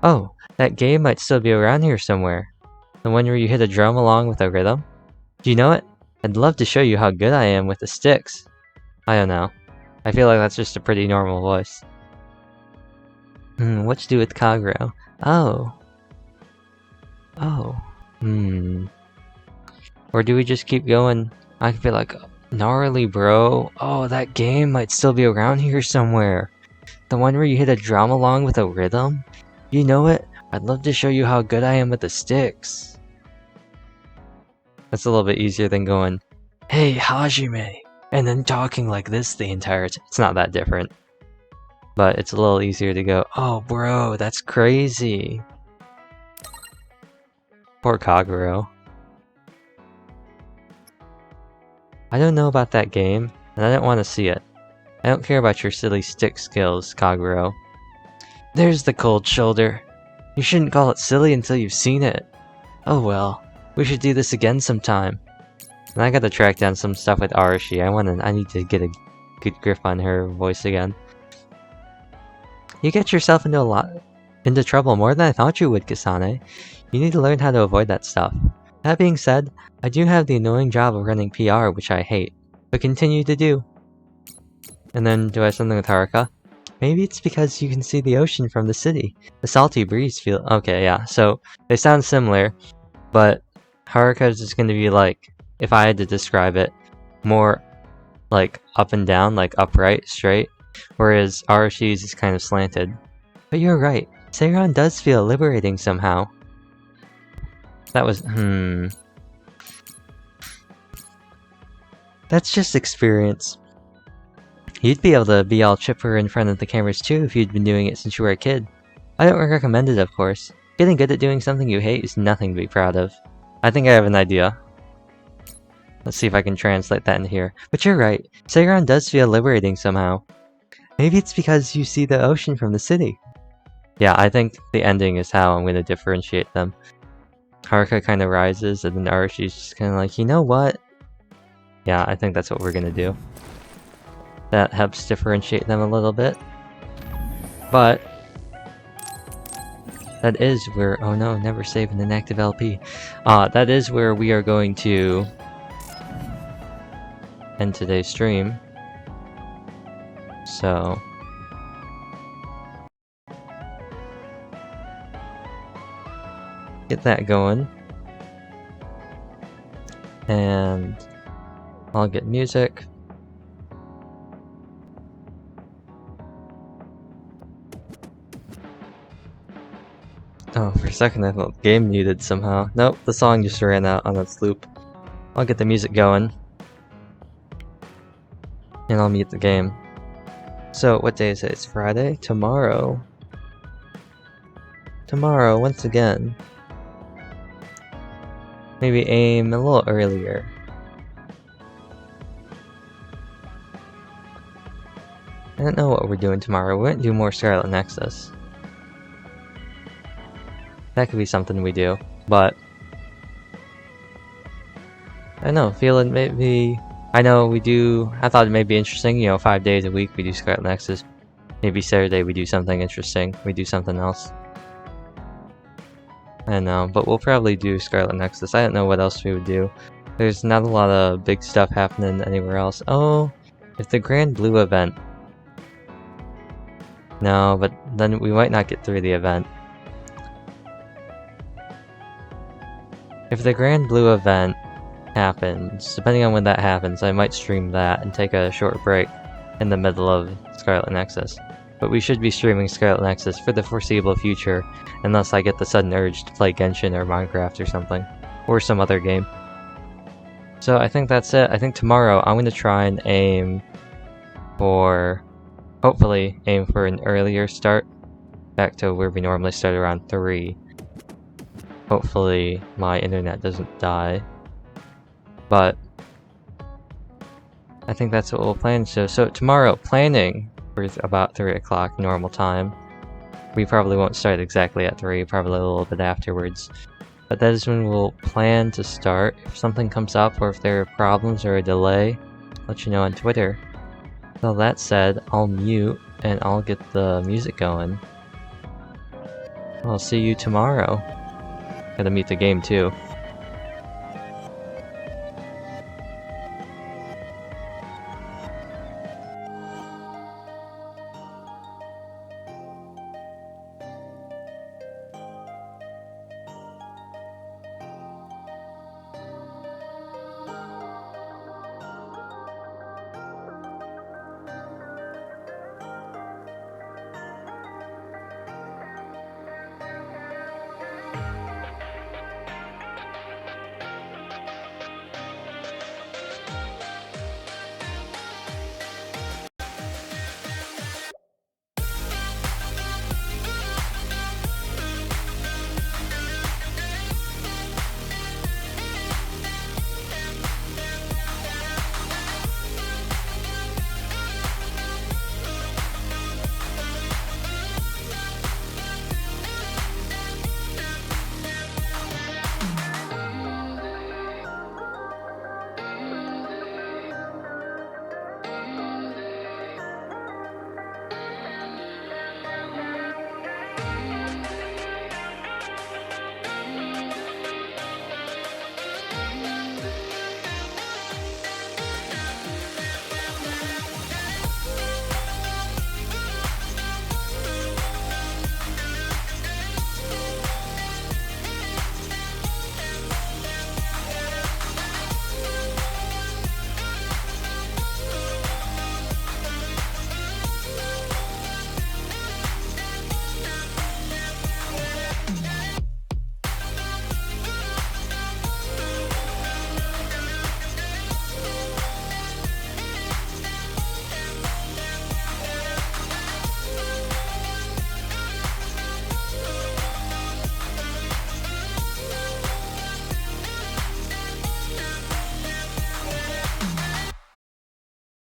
Oh, that game might still be around here somewhere. The one where you hit a drum along with a rhythm? Do you know it? I'd love to show you how good I am with the sticks. I don't know. I feel like that's just a pretty normal voice. What to do with Kagero? Oh. Oh. Or do we just keep going? I could be like, gnarly bro. Oh, that game might still be around here somewhere. The one where you hit a drum along with a rhythm? You know it? I'd love to show you how good I am with the sticks. That's a little bit easier than going, hey Hajime, and then talking like this the entire time. It's not that different. But it's a little easier to go, oh bro, that's crazy. Poor Kagero. I don't know about that game, and I don't want to see it. I don't care about your silly stick skills, Kagero. There's the cold shoulder. You shouldn't call it silly until you've seen it. Oh well, we should do this again sometime. And I gotta track down some stuff with Arashi. I need to get a good grip on her voice again. You get yourself into trouble more than I thought you would, Kasane. You need to learn how to avoid that stuff. That being said, I do have the annoying job of running PR, which I hate, but continue to do. And then, do I have something with Haruka? Maybe it's because you can see the ocean from the city. The salty breeze feel- okay, yeah, so they sound similar, but Haruka's is going to be like, if I had to describe it, more like up and down, like upright, straight, whereas Arashi's is kind of slanted. But you're right, Seiran does feel liberating somehow. That was, That's just experience. You'd be able to be all chipper in front of the cameras too if you'd been doing it since you were a kid. I don't recommend it, of course. Getting good at doing something you hate is nothing to be proud of. I think I have an idea. Let's see if I can translate that in here. But you're right, Seiran does feel liberating somehow. Maybe it's because you see the ocean from the city. Yeah, I think the ending is how I'm going to differentiate them. Haruka kind of rises, and then Arashi's just kind of like, you know what? Yeah, I think that's what we're going to do. That helps differentiate them a little bit. But that is where, oh no, never save an inactive LP. That is where we are going to end today's stream. So get that going. And I'll get music. Oh, for a second I thought the game muted somehow. Nope, the song just ran out on its loop. I'll get the music going. And I'll mute the game. So, what day is it? It's Friday? Tomorrow. Tomorrow, once again. Maybe aim a little earlier. I don't know what we're doing tomorrow. We might do more Scarlet Nexus. That could be something we do, but I don't know, feeling maybe, I know we do, I thought it may be interesting, you know, 5 days a week we do Scarlet Nexus. Maybe Saturday we do something interesting, we do something else. I don't know, but we'll probably do Scarlet Nexus. I don't know what else we would do. There's not a lot of big stuff happening anywhere else. Oh, if the Grand Blue event. No, but then we might not get through the event. If the Grand Blue event happens, depending on when that happens, I might stream that and take a short break in the middle of Scarlet Nexus. But we should be streaming Scarlet Nexus for the foreseeable future, unless I get the sudden urge to play Genshin or Minecraft or something, or some other game. So I think that's it. I think tomorrow I'm going to try and aim for, hopefully aim for an earlier start, back to where we normally start around 3. Hopefully my internet doesn't die, but I think that's what we'll plan. So tomorrow, planning for about 3 o'clock normal time. We probably won't start exactly at 3, probably a little bit afterwards. But that is when we'll plan to start. If something comes up or if there are problems or a delay, I'll let you know on Twitter. So that said, I'll mute and I'll get the music going. I'll see you tomorrow. Gotta mute the game too.